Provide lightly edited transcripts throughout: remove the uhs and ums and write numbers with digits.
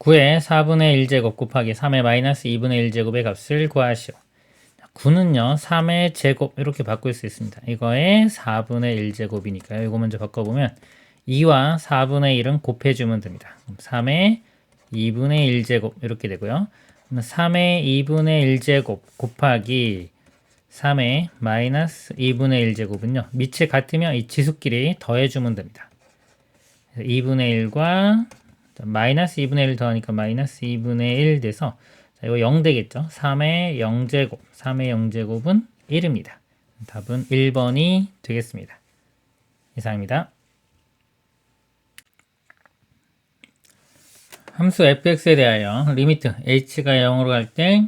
9의 4분의 1제곱 곱하기 3의 마이너스 2분의 1제곱의 값을 구하시오. 9는요 3의 제곱 이렇게 바꿀 수 있습니다. 이거의 4분의 1제곱이니까요. 이거 먼저 바꿔보면 2와 4분의 1은 곱해주면 됩니다. 3의 2분의 1제곱 이렇게 되고요. 3의 2분의 1제곱 곱하기 3의 마이너스 2분의 1제곱은요. 밑이 같으면 이 지수끼리 더해주면 됩니다. 2분의 1과 마이너스 2분의 1 더하니까 마이너스 2분의 1 돼서 자, 이거 0 되겠죠. 3의 0제곱 3의 0제곱은 1입니다. 답은 1번이 되겠습니다. 이상입니다. 함수 fx에 대하여 리미트 h가 0으로 갈 때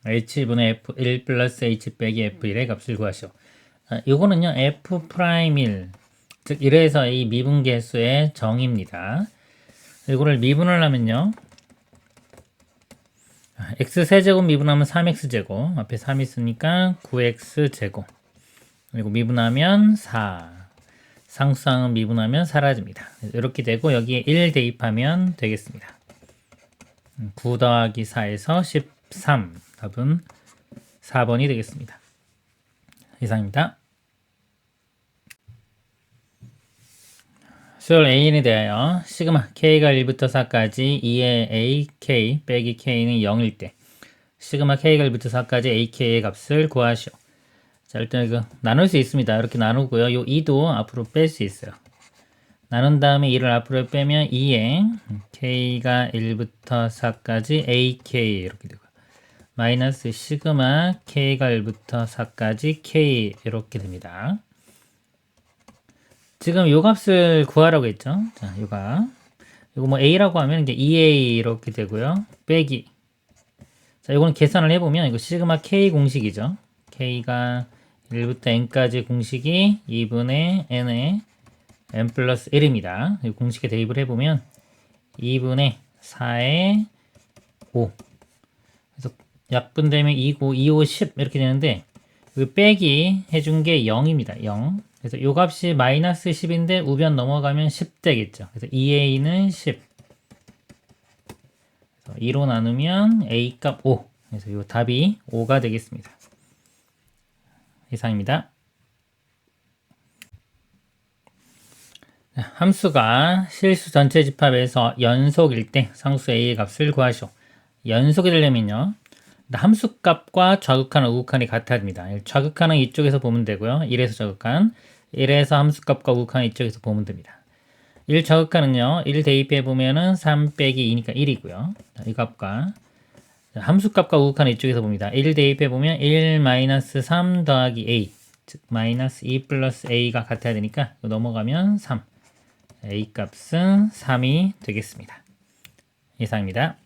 h분의 f1 플러스 h 빼기 f1의 값을 구하시오. 이거는요 f'1 즉 1에서 이 미분계수의 정의입니다. 이거를 미분을 하면요 x세제곱 미분하면 3x제곱 앞에 3 있으니까 9x제곱 그리고 미분하면 4 상수항은 미분하면 사라집니다. 이렇게 되고 여기에 1 대입하면 되겠습니다. 9 더하기 4에서 13 답은 4번이 되겠습니다. 이상입니다. 수열 A에 대하여 시그마 K가 1부터 4까지 2의 AK 빼기 K는 0일 때 시그마 K가 1부터 4까지 AK의 값을 구하시오. 자, 일단 이거 나눌 수 있습니다. 이렇게 나누고요. 요 2도 앞으로 뺄 수 있어요. 나눈 다음에 2를 앞으로 빼면 2에 K가 1부터 4까지 AK 이렇게 되고 마이너스 시그마 K가 1부터 4까지 K 이렇게 됩니다. 지금 요 값을 구하라고 했죠. 자, 요가 이거 뭐 A라고 하면 이제 2A 이렇게 되고요. 빼기 자, 이거는 계산을 해보면 이거 시그마 K 공식이죠. K가 1부터 N까지 공식이 2분의 N의 N 플러스 1입니다. 이 공식에 대입을 해보면 2분의 4의 5 그래서 약분되면 2고 2, 5, 10 이렇게 되는데 그 빼기 해준 게 0입니다. 0 그래서 요 값이 마이너스 10인데 우변 넘어가면 10 되겠죠. 그래서 2a는 10 그래서 2로 나누면 a 값 5 그래서 요 답이 5가 되겠습니다. 이상입니다. 함수가 실수 전체 집합에서 연속일 때 상수 a의 값을 구하시오. 연속이 되려면요 함수값과 좌극한 우극한이 같아야 됩니다. 좌극한은 이쪽에서 보면 되고요. 1에서 좌극한 1에서 함수값과 우극한 이쪽에서 보면 됩니다. 1 좌극한은요 1 대입해 보면은 3 빼기 2니까 1이고요. 이 값과 함수값과 우극한 이쪽에서 봅니다. 1 대입해 보면 1 마이너스 3 더하기 a 즉 마이너스 2 플러스 a가 같아야 되니까 넘어가면 3 a 값은 3이 되겠습니다. 이상입니다.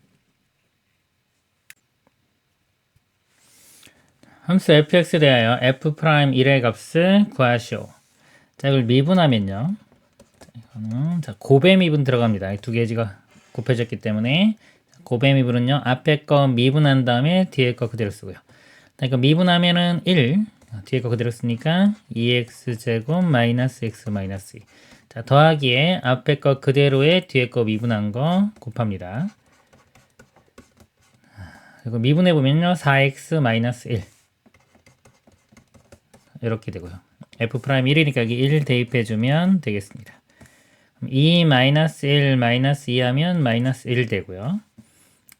함수 fx에 대하여 f'1의 값을 구하시오. 자, 이걸 미분하면요. 이거는 곱의 미분 들어갑니다. 이 두 개지가 곱해졌기 때문에 곱의 미분은요. 앞에 거 미분한 다음에 뒤에 거 그대로 쓰고요. 그러니까 미분하면은 1 뒤에 거 그대로 쓰니까 2x제곱 마이너스 x 마이너스 2 자, 더하기에 앞에 거 그대로에 뒤에 거 미분한 거 곱합니다. 그리고 미분해 보면요. 4x 마이너스 1 이렇게 되고요. f'1이니까 여기 1 대입해주면 되겠습니다. 2 마이너스 1 마이너스 2 하면 마이너스 1 되고요.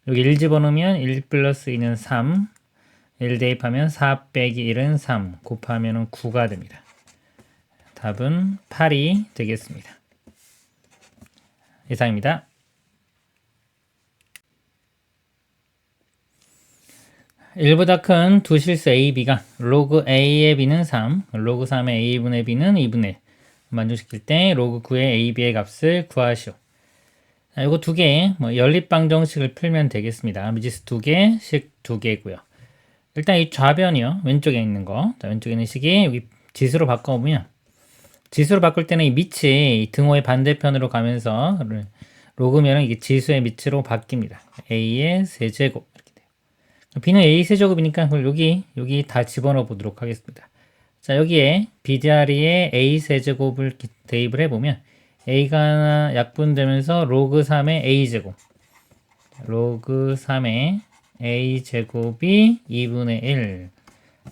여기 1 집어넣으면 1 플러스 2는 3 1 대입하면 4 빼기 1은 3 곱하면 9가 됩니다. 답은 8이 되겠습니다. 이상입니다. (1보다) 큰 두 실수 a, b가 로그 a의 b는 3, 로그 3의 a분의 b는 2분의 1 만족시킬 때 로그 9의 a, b의 값을 구하시오. 자, 이거 두 개, 연립방정식을 풀면 되겠습니다. 미지수 두 개, 식 두 개고요. 일단 이 좌변이요. 왼쪽에 있는 거. 자, 왼쪽에 있는 식이 여기 지수로 바꿔보면 지수로 바꿀 때는 이 밑이 등호의 반대편으로 가면서 로그면은 이게 지수의 밑으로 바뀝니다. a의 세제곱 이렇게 돼요. b는 a 세제곱이니까 그걸 여기 다 집어넣어 보도록 하겠습니다. 자, 여기에 b자리에 a 세제곱을 대입을 해보면 a가 약분되면서 로그 3의 a제곱 로그 3의 a제곱이 2분의 1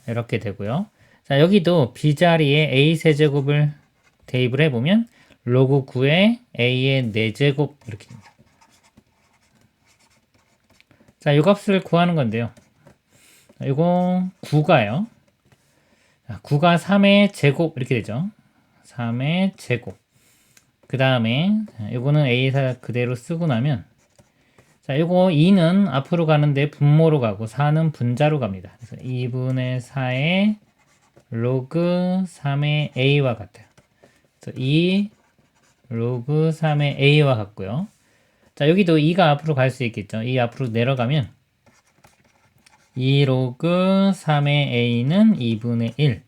이렇게 되고요. 자, 여기도 b자리에 a 세제곱을 대입을 해보면 로그 9의 a의 4제곱 이렇게 됩니다. 자, 이 값을 구하는 건데요. 이거 9가요. 9가 3의 제곱 이렇게 되죠. 3의 제곱. 그 다음에 이거는 a사 그대로 쓰고 나면 자, 이거 2는 앞으로 가는데 분모로 가고 4는 분자로 갑니다. 그래서 2분의 4의 로그 3의 a와 같아요. 그래서 2 로그 3의 a와 같고요. 자, 여기도 2가 앞으로 갈 수 있겠죠. 2 앞으로 내려가면 2 로그 3의 a는 2분의 1.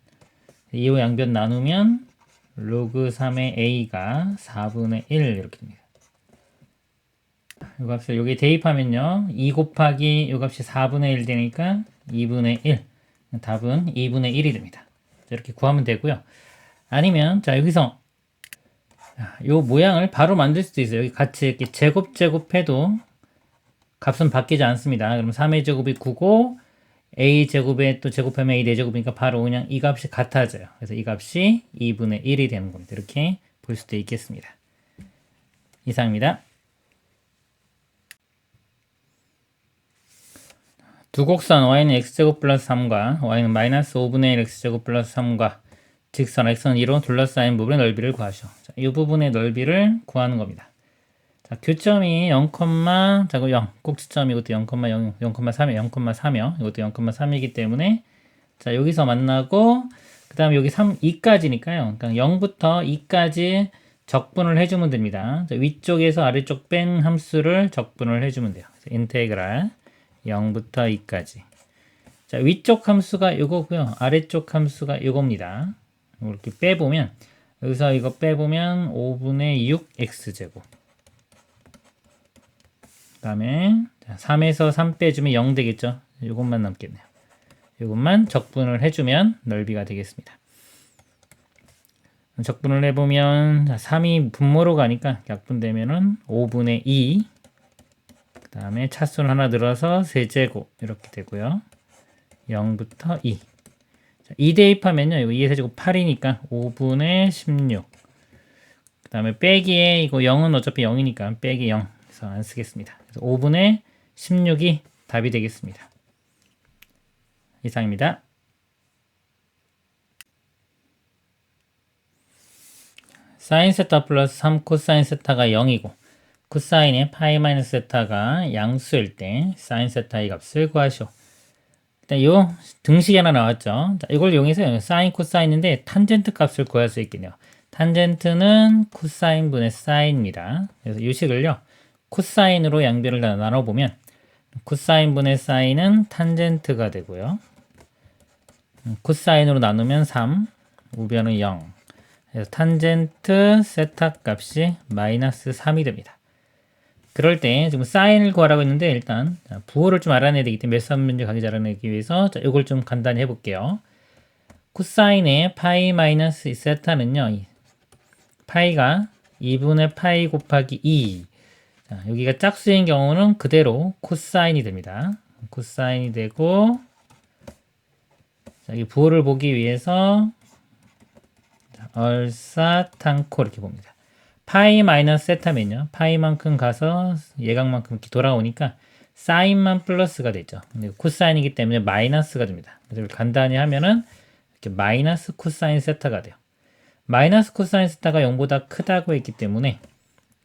2호 양변 나누면 로그 3의 a가 4분의 1 이렇게 됩니다. 이 값을 여기 대입하면요. 2 곱하기 이 값이 4분의 1 되니까 2분의 1. 답은 2분의 1이 됩니다. 이렇게 구하면 되고요. 아니면 자 여기서 이 모양을 바로 만들 수도 있어요. 여기 같이 이렇게 제곱해도 값은 바뀌지 않습니다. 그럼 3의 제곱이 9고 a 제곱에 또 제곱하면 a 4제곱이니까 바로 그냥 이 값이 같아져요. 그래서 이 값이 2분의 1이 되는 겁니다. 이렇게 볼 수도 있겠습니다. 이상입니다. 두 곡선 y는 x제곱 플러스 3과 y는 마이너스 5분의 1 x제곱 플러스 3과 직선 x는 2로 둘러싸인 부분의 넓이를 구하시오. 자, 이 부분의 넓이를 구하는 겁니다. 자, 교점이 0, 자고 0, 꼭지점이 이것도 0,0, 0,3이요. 0,3이요. 이것도 0,3이기 때문에 자, 여기서 만나고 그 다음에 여기 3, 2까지니까요. 그러니까 0부터 2까지 적분을 해주면 됩니다. 자, 위쪽에서 아래쪽 뺀 함수를 적분을 해주면 돼요. 그래서 인테그랄 0부터 2까지. 자, 위쪽 함수가 이거고요. 아래쪽 함수가 이겁니다. 이렇게 빼보면 여기서 이거 빼보면 5분의 6 x제곱. 그 다음에 3에서 3 빼주면 0 되겠죠. 이것만 남겠네요. 이것만 적분을 해주면 넓이가 되겠습니다. 적분을 해보면 3이 분모로 가니까 약분되면은 5분의 2. 그 다음에 차수는 하나 늘어서 세제곱 이렇게 되고요. 0부터 2. 2 대입하면요. 이거 2의 세제곱 8이니까 5분의 16. 그 다음에 빼기에 이거 0은 어차피 0이니까 빼기 0. 그래서 안 쓰겠습니다. 그래서 5분의 16이 답이 되겠습니다. 이상입니다. 사인 세타 플러스 3 코사인 세타가 0이고 코사인의 파이 마이너스 세타가 양수일 때 사인 세타의 값을 구하시오. 일단 요 등식이 하나 나왔죠. 자, 이걸 이용해서 사인 코사인인데 탄젠트 값을 구할 수 있겠네요. 탄젠트는 코사인 분의 사인입니다. 그래서 이 식을요. 코사인으로 양변을 다 나눠보면 코사인 분의 사인은 탄젠트가 되고요. 코사인으로 나누면 3, 우변은 0. 그래서 탄젠트 세타 값이 마이너스 3이 됩니다. 그럴 때 지금 사인을 구하라고 했는데 일단 부호를 좀 알아내야 되기 때문에 몇 문제 가기 잘 알아내기 위해서 이걸 좀 간단히 해볼게요. 코사인의 파이 마이너스 세타는요. 파이가 2분의 파이 곱하기 2. 자, 여기가 짝수인 경우는 그대로 코사인이 됩니다. 코사인이 되고 자, 이 부호를 보기 위해서 얼사탄코 이렇게 봅니다. 파이 마이너스 세타면요. 파이만큼 가서 예각만큼 이렇게 돌아오니까 사인만 플러스가 되죠. 근데 코사인이기 때문에 마이너스가 됩니다. 그래서 간단히 하면은 이렇게 마이너스 코사인 세타가 돼요. 마이너스 코사인 세타가 0보다 크다고 했기 때문에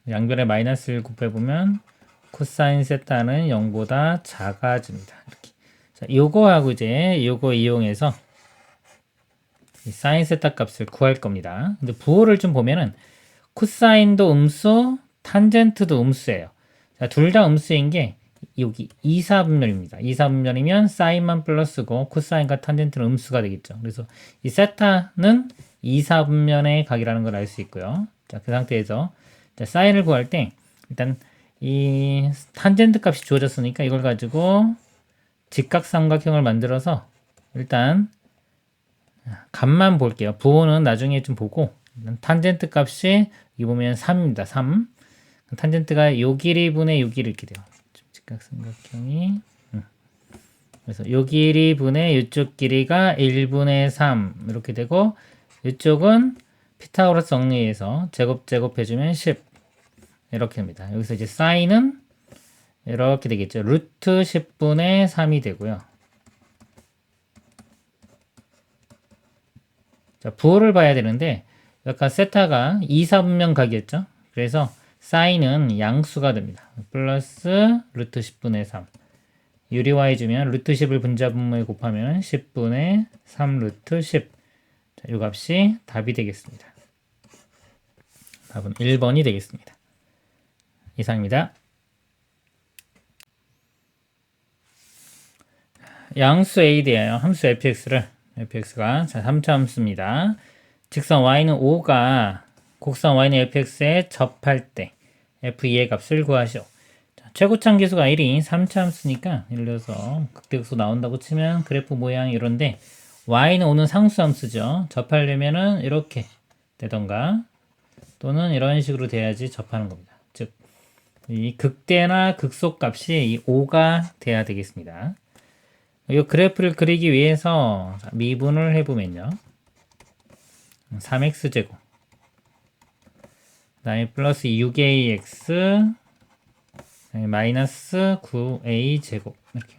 양변에 마이너스를 곱해보면 코사인 세타는 0보다 작아집니다. 이렇게. 자, 요거하고 이제 요거 이용해서 이 사인 세타 값을 구할 겁니다. 근데 부호를 좀 보면은 코사인도 음수, 탄젠트도 음수예요. 둘 다 음수인 게 여기 2사분면입니다. 2사분면이면 사인만 플러스고 코사인과 탄젠트는 음수가 되겠죠. 그래서 이 세타는 2사분면의 각이라는 걸 알 수 있고요. 자, 그 상태에서 자, 사인을 구할 때 일단 이 탄젠트 값이 주어졌으니까 이걸 가지고 직각삼각형을 만들어서 일단 값만 볼게요. 부호는 나중에 좀 보고 탄젠트 값이 여기 보면 3입니다. 3. 탄젠트가 요 길이분의 요 길이 이렇게 돼요. 직각삼각형이 그래서 요 길이 분의 이쪽 길이가 1분의 3 이렇게 되고 이쪽은 피타고라스 정리해서 제곱해주면 10 이렇게 됩니다. 여기서 이제 사인은 이렇게 되겠죠. 루트 10분의 3이 되고요. 자, 부호를 봐야 되는데 약간 세타가 2, 4분면 각이었죠. 그래서 사인은 양수가 됩니다. 플러스 루트 10분의 3 유리화 해주면 루트 10을 분자분모에 곱하면 10분의 3 루트 10 자, 이 값이 답이 되겠습니다. 답은 1번이 되겠습니다. 이상입니다. 양수 a 대하여 함수 fx가 자 3차 함수입니다. 직선 y는 5가 곡선 y는 fx에 접할 때 f2의 값을 구하시오. 자, 최고참 계수가 1인 3차 함수니까 예를 들어서 극대극소 나온다고 치면 그래프 모양이 이런데 y는 5는 상수 함수죠. 접하려면은 이렇게 되던가 또는 이런 식으로 돼야지 접하는 겁니다. 즉 이 극대나 극소 값이 이 5가 돼야 되겠습니다. 이 그래프를 그리기 위해서 미분을 해보면요. 3x제곱 그 다음에 플러스 6ax 마이너스 9a제곱 이렇게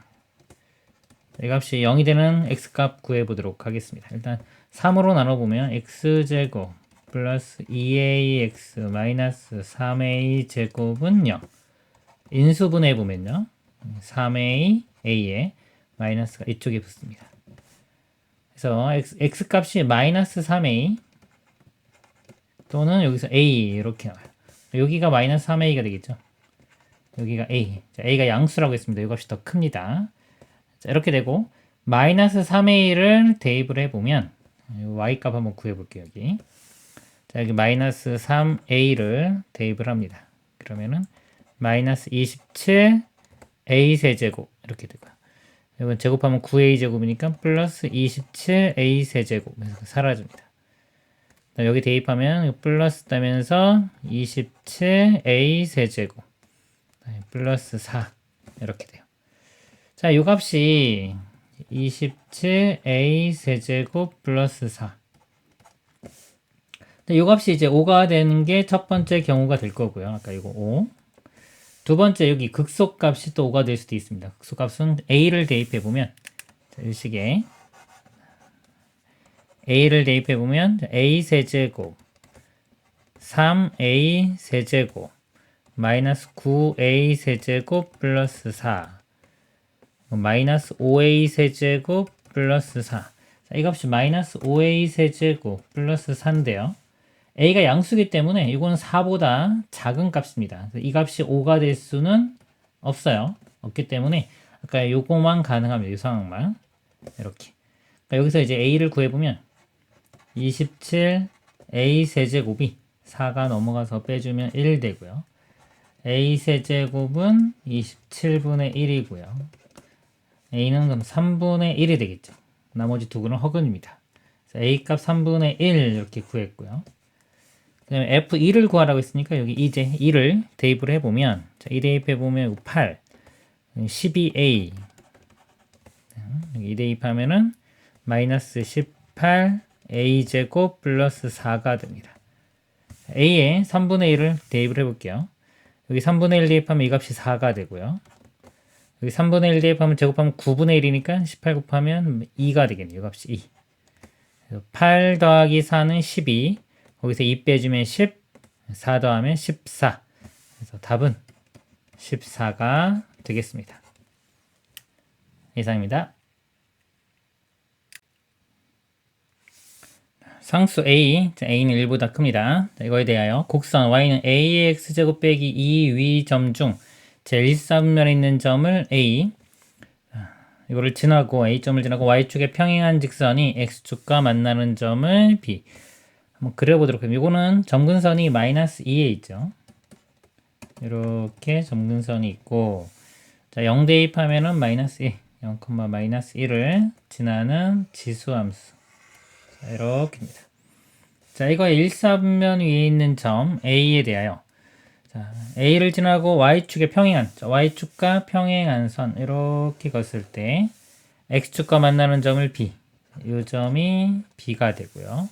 이 값이 0이 되는 x값 구해보도록 하겠습니다. 일단 3으로 나눠보면 x제곱 플러스 2ax 마이너스 3a제곱은 0 인수분해보면요. 3a에 마이너스가 이쪽에 붙습니다. 그래서 x값이 마이너스 3a 또는 여기서 a 이렇게 나와요. 여기가 마이너스 3a가 되겠죠. 여기가 a. 자, a가 양수라고 했습니다. 이것이 더 큽니다. 자, 이렇게 되고 마이너스 3a를 대입을 해보면 y값 한번 구해볼게요. 여기. 자, 여기 마이너스 3a를 대입을 합니다. 그러면은 마이너스 27 a 세제곱 이렇게 되고요. 이건 제곱하면 9a 제곱이니까 플러스 27a 세제곱 사라집니다. 여기 대입하면 플러스 따면서 27a 세제곱 플러스 4 이렇게 돼요. 자, 이 값이 27a 세제곱 플러스 4. 이 값이 이제 5가 되는 게 첫 번째 경우가 될 거고요. 아까 이거 5. 두 번째 여기 극소값이 또 5가 될 수도 있습니다. 극소값은 a를 대입해보면 이 식에 a를 대입해보면 a 세제곱 3a 세제곱 마이너스 9a 세제곱 플러스 4 마이너스 5a 세제곱 플러스 4 자, 이 값이 마이너스 5a 세제곱 플러스 4인데요. a가 양수기 때문에 이거는 4보다 작은 값입니다. 이 값이 5가 될 수는 없어요. 없기 때문에 아까 요거만 가능합니다. 이 상황만 이렇게 그러니까 여기서 이제 a를 구해보면 27a 세제곱이 4가 넘어가서 빼주면 1 되고요. a 세제곱은 27분의 1이고요. a는 그럼 3분의 1이 되겠죠. 나머지 두 개는 허근입니다. a 값 3분의 1 이렇게 구했고요. 그 다음에 f2를 구하라고 했으니까 여기 이제 2를 대입을 해보면 자, 2 대입해보면 8 12a 여기 2 대입하면은 마이너스 18a 제곱 플러스 4가 됩니다. a에 3분의 1을 대입을 해볼게요. 여기 3분의 1 대입하면 이 값이 4가 되고요. 여기 3분의 1 대입하면 제곱하면 9분의 1이니까 18 곱하면 2가 되겠네요. 이 값이 2. 8 더하기 4는 12. 거기서 2 빼주면 10. 4 더하면 14. 그래서 답은 14가 되겠습니다. 이상입니다. 상수 a, a는 1보다 큽니다. 자, 이거에 대하여 곡선 y는 ax제곱 빼기 2 위 점 중 제1사분면에 있는 점을 a 이거를 지나고 a점을 지나고 y축에 평행한 직선이 x축과 만나는 점을 b 한번 그려보도록 하겠습니다. 이거는 점근선이 마이너스 2에 있죠. 이렇게 점근선이 있고 자, 0 대입하면은 마이너스 1 0, 마이너스 1을 지나는 지수함수 자, 이렇게입니다. 자, 이거 1사분면 위에 있는 점 A에 대하여 자, A를 지나고 Y축에 평행한, Y축과 평행한 선 이렇게 걷을 때 X축과 만나는 점을 B, 이 점이 B가 되고요.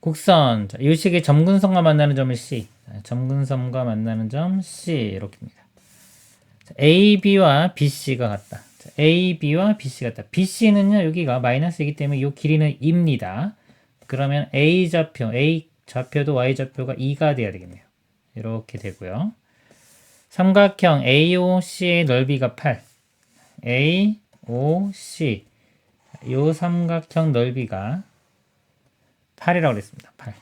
곡선, 자, 이 식의 점근선과 만나는 점을 C, 자, 점근선과 만나는 점 C 이렇게입니다. 자, AB와 BC가 같다. 자, AB와 BC 같다. BC는요 여기가 마이너스이기 때문에 이 길이는 2입니다. 그러면 A 좌표도 Y 좌표가 2가 돼야 되겠네요. 이렇게 되고요. 삼각형 AOC의 넓이가 8. AOC 이 삼각형 넓이가 8이라고 그랬습니다. 8.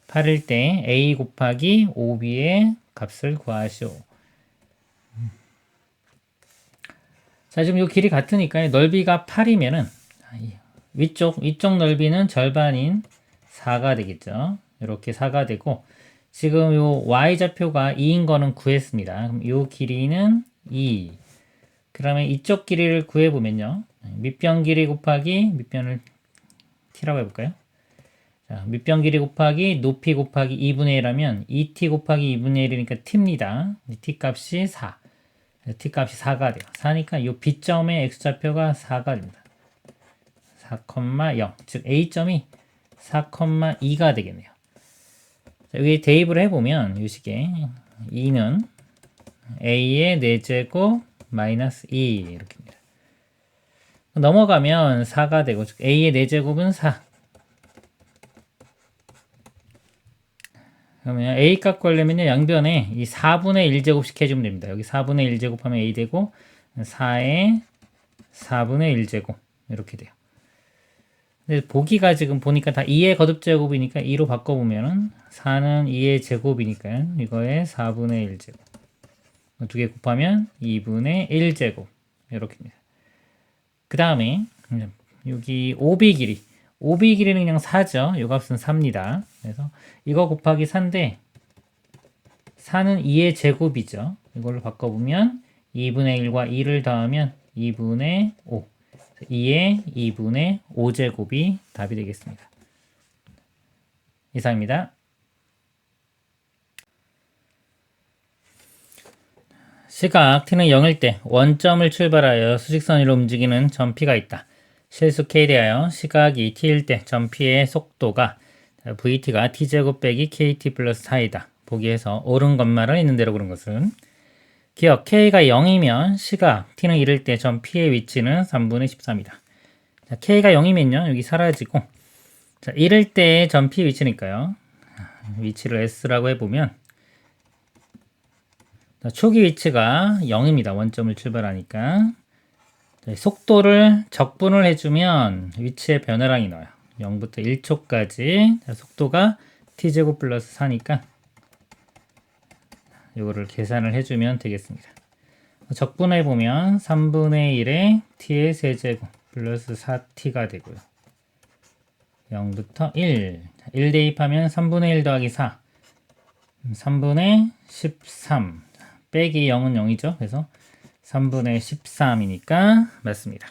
8일 때 A 곱하기 OB의 값을 구하시오. 자, 지금 이 길이 같으니까 넓이가 8이면은 위쪽 넓이는 절반인 4가 되겠죠. 이렇게 4가 되고 지금 요 y좌표가 2인 거는 구했습니다. 그럼 요 길이는 2. 그러면 이쪽 길이를 구해보면요. 밑변 길이 곱하기 밑변을 t라고 해볼까요? 자, 밑변 길이 곱하기 높이 곱하기 2분의 1 하면 2t 곱하기 2분의 1이니까 t입니다. t 값이 4. t 값이 4가 돼요. 4니까 이 B점의 x좌표가 4가 됩니다. 4,0. 즉 A점이 4,2가 되겠네요. 자, 여기 대입을 해보면 이 식에 2는 A의 4제곱 마이너스 2 이렇게입니다. 넘어가면 4가 되고 즉 A의 4제곱은 4. 그러면 A 값 구하려면 양변에 이 4분의 1제곱씩 해주면 됩니다. 여기 4분의 1제곱 하면 A 되고 4의 4분의 1제곱 이렇게 돼요. 근데 보기가 지금 보니까 다 2의 거듭제곱이니까 2로 바꿔보면은 4는 2의 제곱이니까요. 이거에 4분의 1제곱. 두 개 곱하면 2분의 1제곱. 이렇게입니다. 그 다음에 여기 OB 길이. OB 길이는 그냥 4죠. 이 값은 4입니다. 그래서 이거 곱하기 4인데 4는 2의 제곱이죠. 이걸로 바꿔보면 2분의 1과 2를 더하면 2분의 5. 2의 2분의 5제곱이 답이 되겠습니다. 이상입니다. 시각 t는 0일 때 원점을 출발하여 수직선 위로 움직이는 점 P가 있다. 실수 K 대하여 시각이 t일 때 점 P의 속도가 VT가 t제곱 빼기 KT 플러스 4이다. 보기에서 옳은 것만은 있는 대로 그런 것은 기억 K가 0이면 시각 t는 이를 때 점 P의 위치는 3분의 13이다. 자, K가 0이면요 여기 사라지고 자, 이럴 때 점 P 위치니까요 위치를 S라고 해보면 자, 초기 위치가 0입니다. 원점을 출발하니까 자, 속도를 적분을 해주면 위치의 변화량이 나와요. 0부터 1초까지 자, 속도가 t제곱 플러스 4니까 이거를 계산을 해주면 되겠습니다. 적분해 보면 3분의 1에 t의 세제곱 플러스 4t가 되고요. 0부터 1. 1 대입하면 3분의 1 더하기 4. 3분의 13. 빼기 0은 0이죠. 그래서 3분의 13이니까 맞습니다.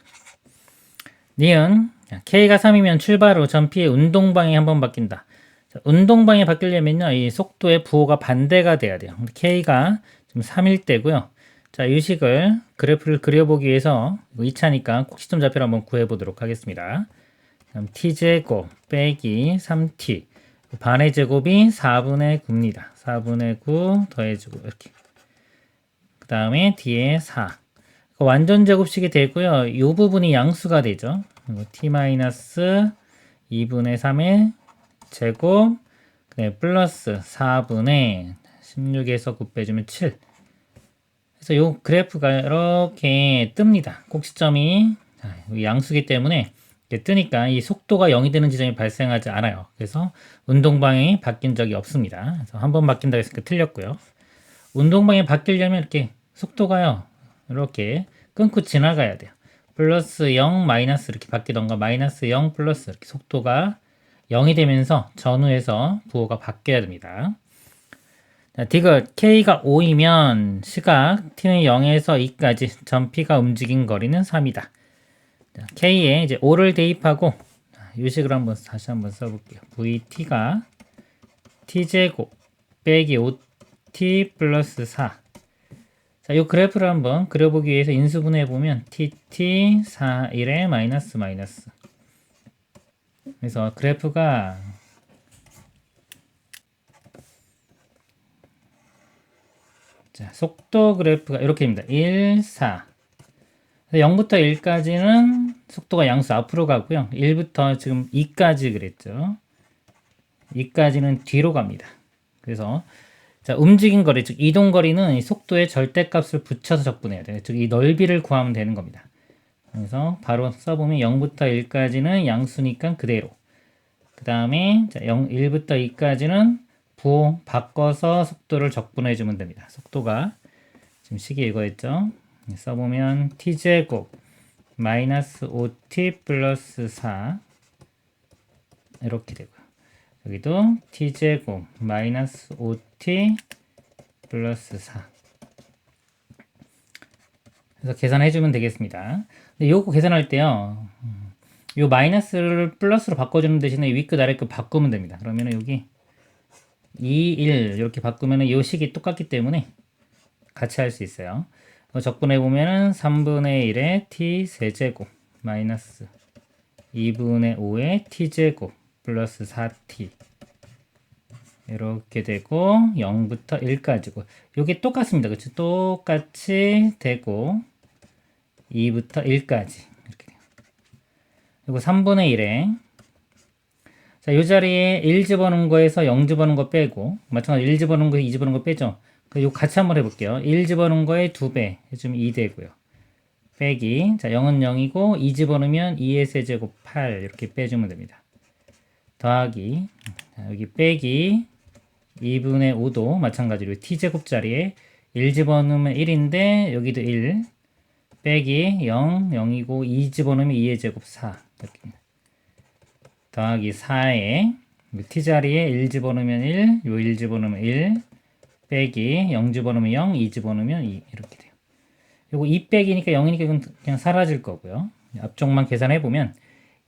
니은 K가 3이면 출발 후 점 P의 운동방향이 한번 바뀐다. 자, 운동방향이 바뀌려면요. 이 속도의 부호가 반대가 돼야 돼요. K가 지금 3일 때고요. 자, 이 식을 그래프를 그려보기 위해서 2차니까 꼭지점 좌표를 한번 구해보도록 하겠습니다. 그럼 t제곱 빼기 3t 반의 제곱이 4분의 9입니다. 4분의 9 더해주고 이렇게 그 다음에 뒤에 4 완전 제곱식이 되고요. 이 부분이 양수가 되죠. t-2분의 3의 제곱 플러스 4분의 16에서 9 빼주면 7 그래서 이 그래프가 이렇게 뜹니다. 꼭지점이 양수기 때문에 뜨니까 이 속도가 0이 되는 지점이 발생하지 않아요. 그래서 운동방향이 바뀐 적이 없습니다. 그래서 한 번 바뀐다고 했으니까 틀렸고요. 운동방향이 바뀌려면 이렇게 속도가요. 이렇게 끊고 지나가야 돼요. 플러스 0, 마이너스 이렇게 바뀌던가 마이너스 0, 플러스 이렇게 속도가 0이 되면서 전후에서 부호가 바뀌어야 됩니다. 디귿 K가 5이면 시각 T는 0에서 2까지 점 P가 움직인 거리는 3이다. K에 이제 5를 대입하고 이 식으로 다시 한번 써볼게요. VT가 T제곱 빼기 5t 플러스 4. 자, 이 그래프를 한번 그려보기 위해서 인수분해 보면 tt 4, 1에 마이너스 마이너스. 그래서 그래프가 자, 속도 그래프가 이렇게입니다. 1, 4. 0부터 1까지는 속도가 양수 앞으로 가고요. 1부터 지금 2까지 그랬죠. 2까지는 뒤로 갑니다. 그래서 자, 움직인 거리, 즉 이동 거리는 이 속도의 절대값을 붙여서 적분해야 돼요. 즉 이 넓이를 구하면 되는 겁니다. 그래서 바로 써보면 0부터 1까지는 양수니까 그대로. 그 다음에 1부터 2까지는 부호 바꿔서 속도를 적분해 주면 됩니다. 속도가 지금 식이 이거였죠. 써보면 t제곱 마이너스 5t 플러스 4 이렇게 되고요. 여기도 t제곱 마이너스 5t 플러스 4. 그래서 계산해 주면 되겠습니다. 근데 요거 계산할 때요. 요 마이너스를 플러스로 바꿔주는 대신에 윗끝 아래끝 바꾸면 됩니다. 그러면 여기 2, 1 이렇게 바꾸면 요 식이 똑같기 때문에 같이 할 수 있어요. 적분해 보면은 3분의 1의 t 세제곱 마이너스 2분의 5의 t제곱 플러스 4t 이렇게 되고 0부터 1까지고 요게 똑같습니다. 그렇죠? 똑같이 되고 2부터 1까지 이렇게 돼요. 그리고 3분의 1에 자, 요 자리에 1 집어넣은 거에서 0 집어넣은 거 빼고 마찬가지로 1 집어넣은 거에 2 집어넣은 거 빼죠. 요 같이 한번 해볼게요. 1 집어넣은 거에 2배 해주면 2 되고요. 빼기 자 0은 0이고 2 집어넣으면 2의 세제곱 8 이렇게 빼주면 됩니다. 더하기 자, 여기 빼기 2분의 5도 마찬가지로 t제곱 자리에 1 집어넣으면 1인데 여기도 1 빼기 0, 0이고 2 집어넣으면 2의 제곱 4 이렇게 더하기 4에 t자리에 1 집어넣으면 1, 요 1 집어넣으면 1 빼기 0 집어넣으면 0, 2 집어넣으면 2 이렇게 돼요. 요거 2 빼기니까 0이니까 이건 그냥 사라질 거고요. 앞쪽만 계산해 보면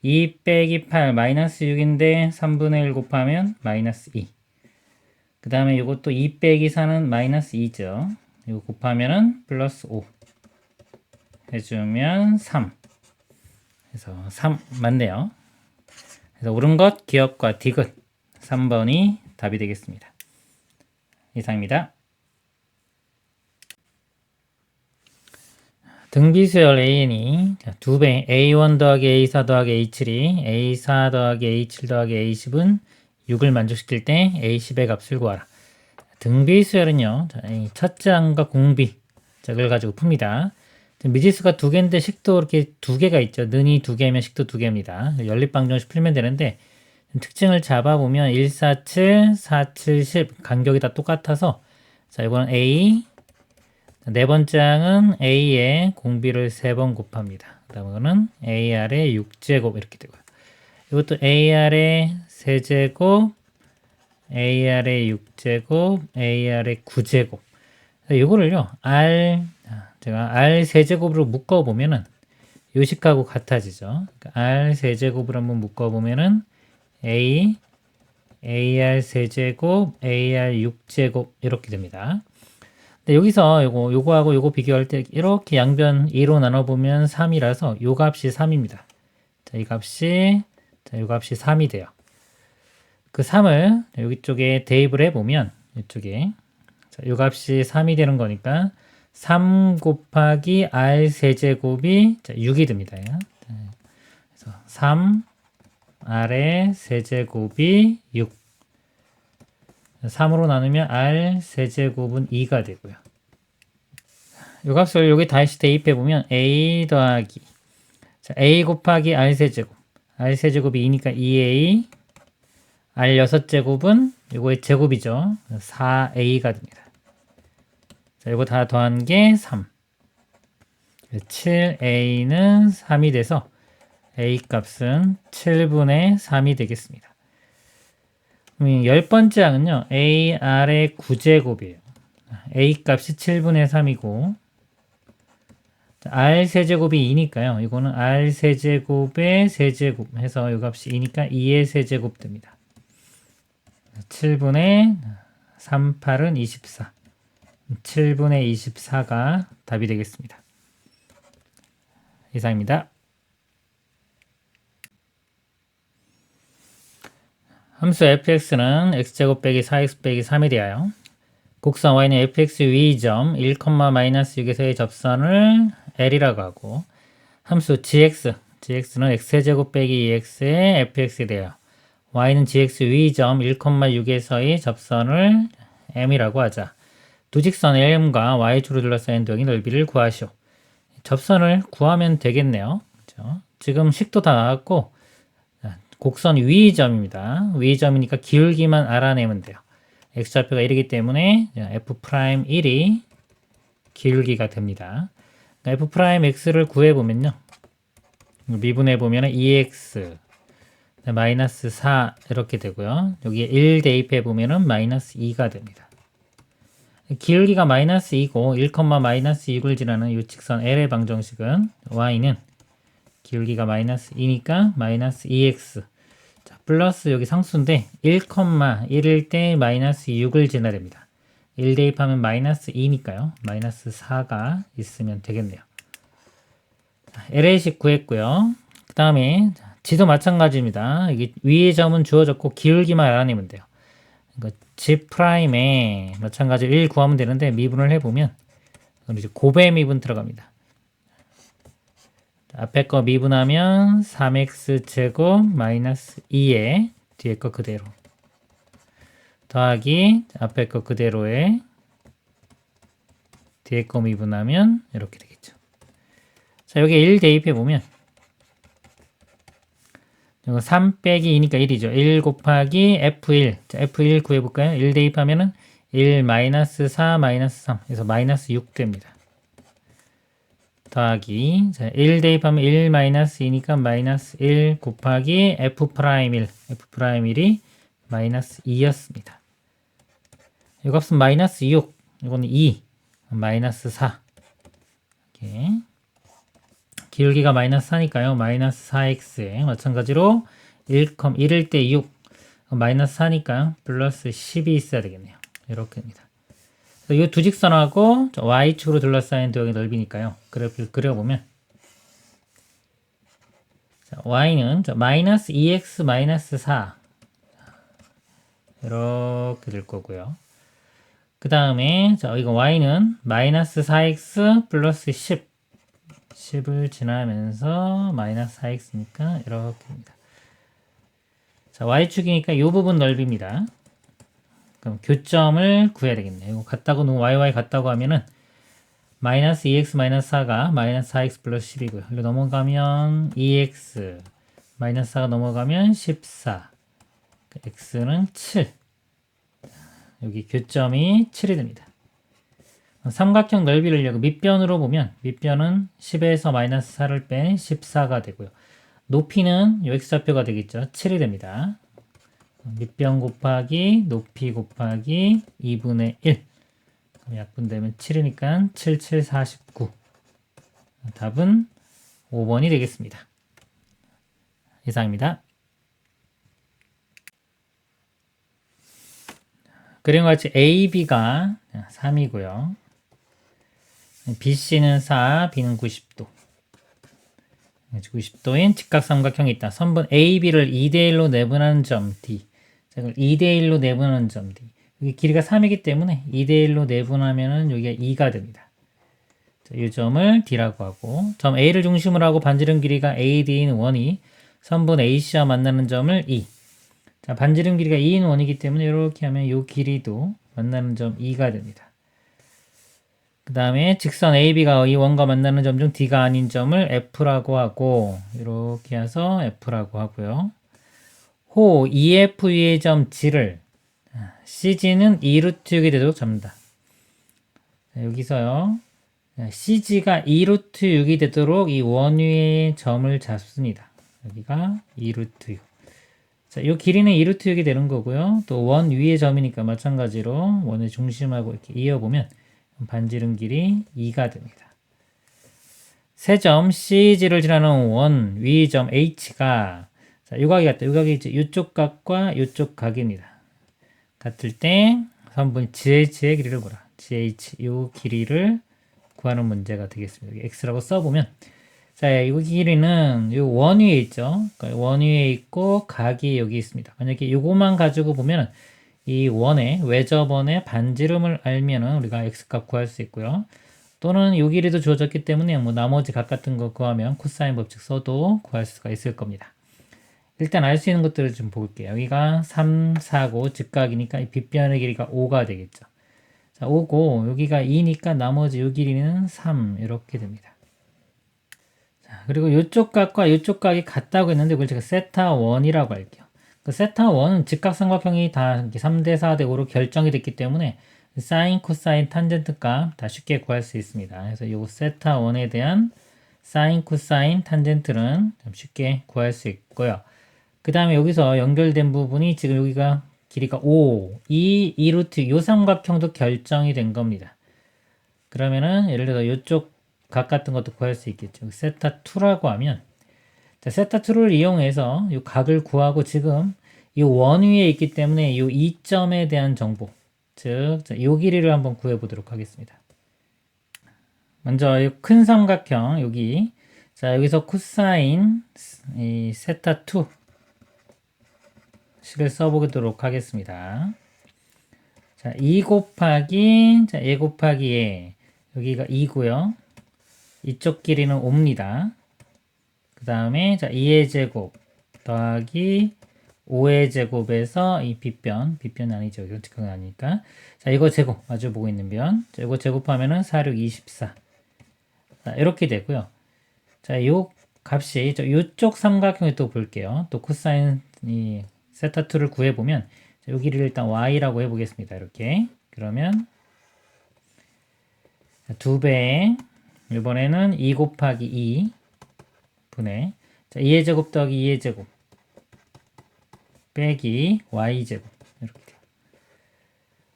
2 빼기 8 마이너스 6인데 3분의 1 곱하면 마이너스 2. 그 다음에 이것도 2 빼기 4는 마이너스 2죠. 이거 곱하면은 플러스 5 해주면 3. 그래서 3 맞네요. 그래서 옳은 것, 기억과 디귿 3번이 답이 되겠습니다. 이상입니다. 등비수열 AN이 2배 A1 더하기 A4 더하기 A7이 A4 더하기 A7 더하기 A10은 6을 만족시킬 때 A10의 값을 구하라. 등비수열은요. 첫째 항과 공비 이걸 가지고 풉니다. 미지수가 2개인데 식도 이렇게 2개가 있죠. 는이 2개면 식도 2개입니다. 연립방정식 풀면 되는데 특징을 잡아보면 1, 4, 7, 4, 7, 10 간격이 다 똑같아서 자 이거는 A 네 번째 항은 A의 공비를 3번 곱합니다. 그 다음은 AR의 6제곱 이렇게 되고요. 이것도 AR의 세제곱 AR의 6제곱 AR의 9제곱 이거를요 제가 R 세제곱으로 묶어보면은 요식하고 같아지죠. 그러니까 R 세제곱으로 한번 묶어보면은 AR 세제곱, AR 6제곱 이렇게 됩니다. 근데 여기서 요거하고 요거 비교할 때 이렇게 양변 2로 나눠보면 3이라서 요 값이 3입니다. 자, 이 값이 요 값이 3이 돼요. 그 3을 여기 쪽에 대입을 해보면 이쪽에 자, 요 값이 3이 되는 거니까 3 곱하기 R 세제곱이 6이 됩니다. 그래서 3 R의 세제곱이 6 3으로 나누면 R 세제곱은 2가 되고요. 이 값을 여기 다시 대입해보면 A 더하기 자, A 곱하기 R 세제곱 R 세제곱이 2니까 2A R 6제곱은 이거의 제곱이죠. 4A가 됩니다. 자, 이거 다 더한 게 3. 7A는 3이 돼서 A 값은 7분의 3이 되겠습니다. 10번째 항은요. AR의 9제곱이에요. A 값이 7분의 3이고 R 세제곱이 2니까요. 이거는 R 세제곱의 세제곱 해서 이 값이 2니까 2의 세제곱 됩니다. 7분의 3, 8은 24. 7분의 24가 답이 되겠습니다. 이상입니다. 함수 fx는 x제곱 빼기 4x 빼기 3에 대하여 곡선 y는 fx 위점 1,-6에서의 접선을 L이라고 하고 함수 gx는 x제곱 빼기 2x의 fx에 대하여 y는 gx 위점 1,6에서의 접선을 m이라고 하자. 두 직선 Lm과 y축으로 둘러싸인 도형의 넓이를 구하시오. 접선을 구하면 되겠네요. 그렇죠? 지금 식도 다 나왔고 곡선 위점입니다. 위점이니까 기울기만 알아내면 돼요. x좌표가 1이기 때문에 f'1이 기울기가 됩니다. f'x를 구해보면요. 미분해보면 2x 마이너스 4 이렇게 되고요. 여기에 1 대입해보면 마이너스 2가 됩니다. 기울기가 마이너스 2고 1,-6을 지나는 이 직선 L의 방정식은 y는 기울기가 마이너스 2니까 마이너스 2x 자, 플러스 여기 상수인데 1,1일 때 마이너스 6을 지나야 됩니다. 1 대입하면 마이너스 2니까요. 마이너스 4가 있으면 되겠네요. 자, LA식 구했고요. 그 다음에 지도 마찬가지입니다. 이게 위의 점은 주어졌고 기울기만 알아내면 돼요. 그러니까 G'에 마찬가지로 1 구하면 되는데 미분을 해보면 이제 곱의 미분 들어갑니다. 앞에 거 미분하면 3x제곱 마이너스 2에 뒤에 거 그대로 더하기 앞에 거 그대로에 뒤에 거 미분하면 이렇게 되겠죠. 자, 여기 1 대입해보면 이거 3 빼기 2니까 1이죠. 1 곱하기 F1 자, F1 구해볼까요? 1 대입하면은 1 마이너스 4 마이너스 3 그래서 마이너스 6 됩니다. 더하기 자, 1 대입하면 1 마이너스 2니까 마이너스 1 곱하기 F'1 F'1이 마이너스 2였습니다. 이 값은 마이너스 6 이거는 2 마이너스 4 이렇게 기울기가 마이너스 4니까요. 마이너스 4x에 마찬가지로 1일 때 6 마이너스 4니까 플러스 10이 있어야 되겠네요. 이렇게 됩니다. 이 두 직선하고 y축으로 둘러싸인 도형의 넓이니까요. 그래프를 그려보면 자, y는 마이너스 2x 마이너스 4 이렇게 될 거고요. 그 다음에 이거 y는 마이너스 4x 플러스 10을 지나면서 마이너스 4x니까 이렇게 됩니다. 자, y축이니까 이 부분 넓이입니다. 그럼 교점을 구해야 되겠네요. 이거 같다고 yy 같다고 하면은 마이너스 2x 마이너스 4가 마이너스 4x 플러스 10이고요. 여기 넘어가면 2x 마이너스 4가 넘어가면 14 x는 7 여기 교점이 7이 됩니다. 삼각형 넓이를 여기 밑변으로 보면 밑변은 10에서 마이너스 4를 뺀 14가 되고요. 높이는 요 x좌표가 되겠죠. 7이 됩니다. 밑변 곱하기 높이 곱하기 2분의 1 약분되면 7이니까 7, 7, 49 답은 5번이 되겠습니다. 이상입니다. 그림과 같이 AB가 3이고요. BC는 4, B는 90도. 90도인 직각삼각형이 있다. 선분 AB를 2대1로 내분하는 점 D. 자, 2대1로 내분하는 점 D. 여기 길이가 3이기 때문에 2대1로 내분하면은 여기가 2가 됩니다. 자, 이 점을 D라고 하고, 점 A를 중심으로 하고 반지름 길이가 AD인 원이 선분 AC와 만나는 점을 E. 자, 반지름 길이가 2인 원이기 때문에 이렇게 하면 이 길이도 만나는 점 E가 됩니다. 그 다음에 직선 AB가 이 원과 만나는 점 중 D가 아닌 점을 F라고 하고 이렇게 해서 F라고 하고요. 호 EF 위의 점 G를 CG는 2루트 6이 되도록 잡는다. 자, 여기서요. CG가 2루트 6이 되도록 이 원 위의 점을 잡습니다. 여기가 2루트 6. 자, 이 길이는 2루트 6이 되는 거고요. 또 원 위의 점이니까 마찬가지로 원의 중심하고 이렇게 이어보면 반지름 길이 2가 됩니다. 세 점 CG를 지나는 원 위 점 H가 자, 요 각이 같다. 요 각이 이제 이쪽 각과 이쪽 각입니다. 같을 때 선분 GH의 길이를 보라. gh 요 길이를 구하는 문제가 되겠습니다. x라고 써보면 자, 이 길이는 요 원 위에 있죠. 그러니까 원 위에 있고 각이 여기 있습니다. 만약에 요거만 가지고 보면 이 원의 외접원의 반지름을 알면은 우리가 x값 구할 수 있고요. 또는 요 길이도 주어졌기 때문에 뭐 나머지 각 같은 거 구하면 코사인 법칙 써도 구할 수가 있을 겁니다. 일단 알 수 있는 것들을 좀 볼게요. 여기가 3, 4고 직각이니까 이 빗변의 길이가 5가 되겠죠. 자, 5고 여기가 2니까 나머지 요 길이는 3 이렇게 됩니다. 자, 그리고 이쪽 각과 이쪽 각이 같다고 했는데 이걸 제가 세타 1이라고 할게요. 그 세타 1은 직각삼각형이 다 3대 4대 5로 결정이 됐기 때문에 사인, 코사인, 탄젠트 값 다 쉽게 구할 수 있습니다. 그래서 요 세타 1에 대한 사인, 코사인, 탄젠트는 좀 쉽게 구할 수 있고요. 그 다음에 여기서 연결된 부분이 지금 여기가 길이가 5, 2 루트 요 삼각형도 결정이 된 겁니다. 그러면은 예를 들어서 이쪽 각 같은 것도 구할 수 있겠죠. 세타 2라고 하면 자, 세타 2를 이용해서 이 각을 구하고 지금 이 원 위에 있기 때문에 이 2점에 대한 정보 즉 이 길이를 한번 구해 보도록 하겠습니다. 먼저 이 큰 삼각형 여기 자 여기서 코사인 이 세타 2 식을 써보도록 하겠습니다. 자, 2 곱하기 자, a 곱하기 에 여기가 2고요. 이쪽 길이는 5입니다. 그 다음에 자 2의 제곱 더하기 5의 제곱에서 이 빗변이 아니죠. 이건 직각은 아니니까. 자 이거 제곱 마주보고 있는 변. 자, 이거 제곱하면은 4, 6, 24. 자, 이렇게 되고요. 자, 요 값이 요쪽 삼각형에 또 볼게요. 또 코사인 이 세타 2를 구해보면 요 길이를 일단 y라고 해보겠습니다. 이렇게 그러면 2배에 이번에는 2 곱하기 2 분의 자, 2의 제곱 더하기 2의 제곱 빼기 y제곱 이렇게 돼요.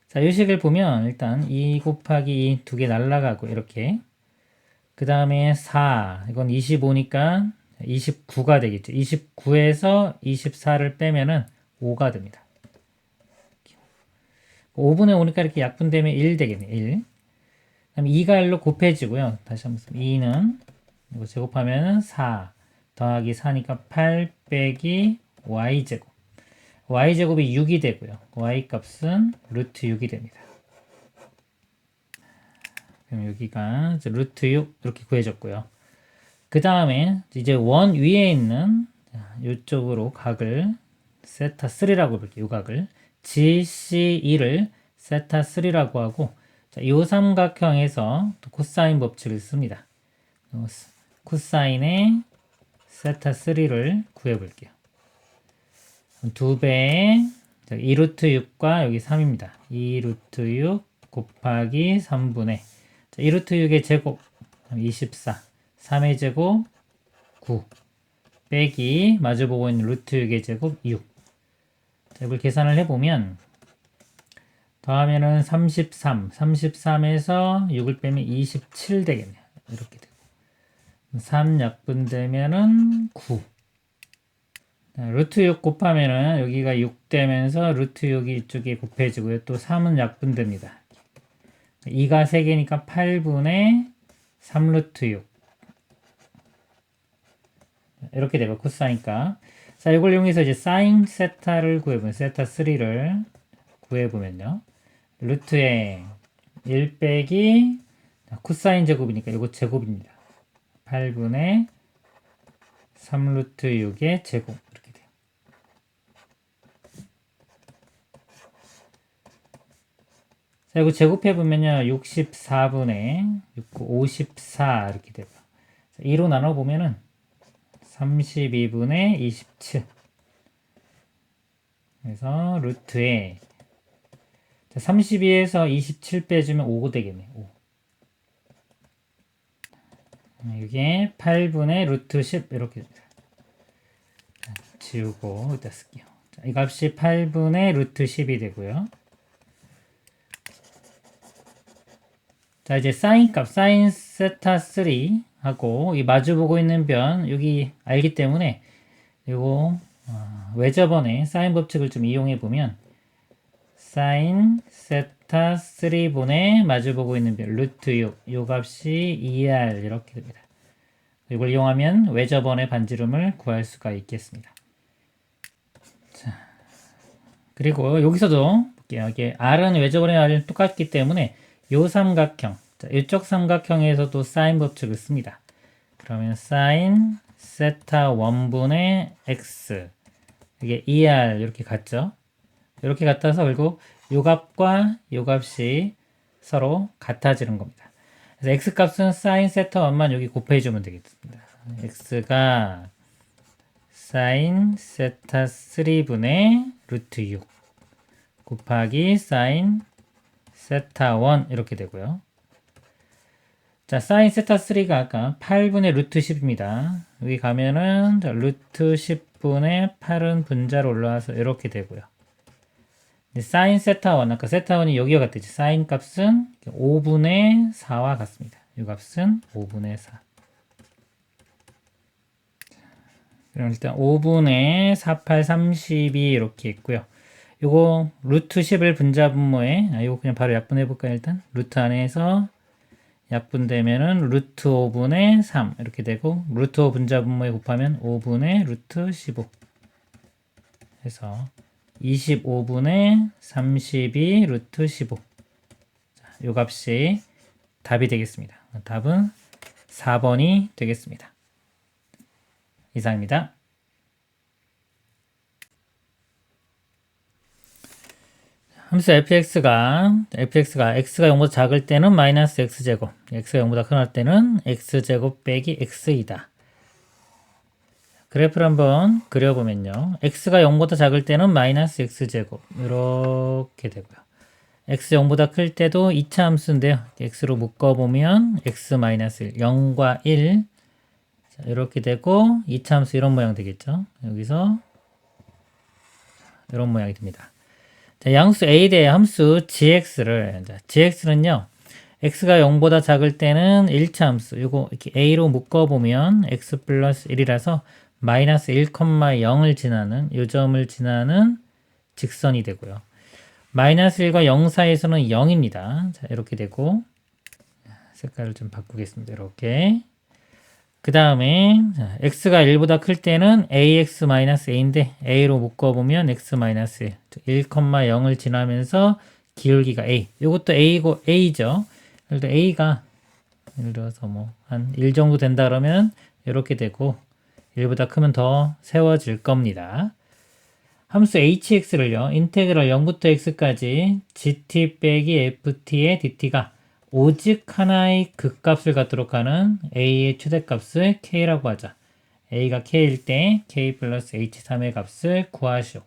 자, 이 식을 보면 일단 2 곱하기 2 두 개 날라가고 이렇게 그 다음에 4 이건 25니까 29가 되겠죠. 29에서 24를 빼면은 5가 됩니다. 5분의 5니까 이렇게 약분되면 1 되겠네. 1. 그다음 2가 1로 곱해지고요. 다시 한번 2는 이거 제곱하면 4 더하기 4니까 8 빼기 y제곱. y제곱이 6이 되고요. y 값은 루트 6이 됩니다. 그럼 여기가 루트 6 이렇게 구해졌고요. 그 다음에 이제 원 위에 있는 이쪽으로 각을 세타 3라고 볼게요. 이 각을 GC2를 세타 3라고 하고 자, 이 삼각형에서 또 코사인 법칙을 씁니다. 코사인의 세타 3를 구해볼게요. 2배에 2루트 6과 여기 3입니다. 2루트 6 곱하기 3분의 2루트 6의 제곱 24 3의 제곱 9 빼기 마주보고 있는 루트 6의 제곱 6 자, 이걸 계산을 해보면 더하면은 33 33에서 6을 빼면 27 되겠네요. 이렇게 되고 3 약분되면은 9 자, 루트 6 곱하면은 여기가 6 되면서 루트 6이 이쪽에 곱해지고요. 또 3은 약분됩니다. 2가 3개니까 8분의 3루트 6 이렇게 되고 코사인값 자 이걸 이용해서 이제 사인 세타를 구해보면 세타 3를 구해보면요 루트에 1 빼기 코사인 제곱이니까 이거 제곱입니다 8분의 3루트 6의 제곱 이렇게 돼요 자 이거 제곱해보면요 64분의 54 이렇게 되고요 2로 나눠보면은 32분의 27 그래서 루트에 32에서 27 빼주면 5 되겠네 5 이게 8분의 루트 10 이렇게 됩니다. 자, 지우고 이따 쓸게요. 자, 이 값이 8분의 루트 10이 되고요. 자 이제 사인 값 사인 세타 3 하고 이 마주보고 있는 변 여기 알기 때문에 이거 외접원의 사인 법칙을 좀 이용해 보면 sin 세타 3분의 마주보고 있는 별 루트 6, 요 값이 2r 이렇게 됩니다. 이걸 이용하면 외접원의 반지름을 구할 수가 있겠습니다. 자, 그리고 여기서도 볼게요. 이게 r은 외접원의 r이 똑같기 때문에 요 삼각형, 자, 이쪽 삼각형에서도 사인 법칙을 씁니다. 그러면 sin 세타 1분의 x 이게 2r 이렇게 같죠? 이렇게 같아서 결국 요 값과 요 값이 서로 같아지는 겁니다. 그래서 x 값은 sin 세타 1만 여기 곱해주면 되겠습니다. x가 sin 세타 3분의 루트 6 곱하기 sin 세타 1 이렇게 되고요. 자, sin 세타 3가 아까 8분의 루트 10입니다. 여기 가면은 자, 루트 10분의 8은 분자로 올라와서 이렇게 되고요. sin 세타 1, 아까 세타 1이 여기와 같겠지. sin 값은 5분의 4와 같습니다. 이 값은 5분의 4. 그럼 일단 5분의 4, 8, 32 이렇게 있고요. 요거 루트 10을 분자 분모에 요거 그냥 바로 약분해 볼까요? 일단 루트 안에서 약분되면은 루트 5분의 3 이렇게 되고 루트 5 분자 분모에 곱하면 5분의 루트 15 해서 25분의 32 루트 15. 자, 요 값이 답이 되겠습니다. 답은 4번이 되겠습니다. 이상입니다. 함수 fx가 x가 0보다 작을 때는 마이너스 x제곱, x가 0보다 큰 때는 x제곱 빼기 x이다. 그래프를 한번 그려보면요. x가 0보다 작을 때는 마이너스 x제곱 이렇게 되고요. x 0보다 클 때도 2차 함수인데요. x로 묶어보면 x 마이너스 1, 0과 1 자, 이렇게 되고 2차 함수 이런 모양 되겠죠. 여기서 이런 모양이 됩니다. 자, 양수 a 대 함수 gx를 gx는요. x가 0보다 작을 때는 1차 함수 이거 이렇게 a로 묶어보면 x 플러스 1이라서 마이너스 1,0을 지나는 요 점을 지나는 직선이 되고요. 마이너스 1과 0 사이에서는 0입니다. 자, 이렇게 되고 색깔을 좀 바꾸겠습니다. 이렇게 그 다음에 x가 1보다 클 때는 ax-a인데 a로 묶어보면 x-1 1,0을 지나면서 기울기가 a 이것도 a고 a죠. 예를 들어 a가 예를 들어서 뭐 한 1 정도 된다 그러면 이렇게 되고 1보다 크면 더 세워질 겁니다. 함수 hx를요. 인테그럴 0부터 x까지 gt 빼기 ft의 dt가 오직 하나의 극값을 갖도록 하는 a의 최대값을 k라고 하자. a가 k일 때 k 플러스 h3의 값을 구하시오.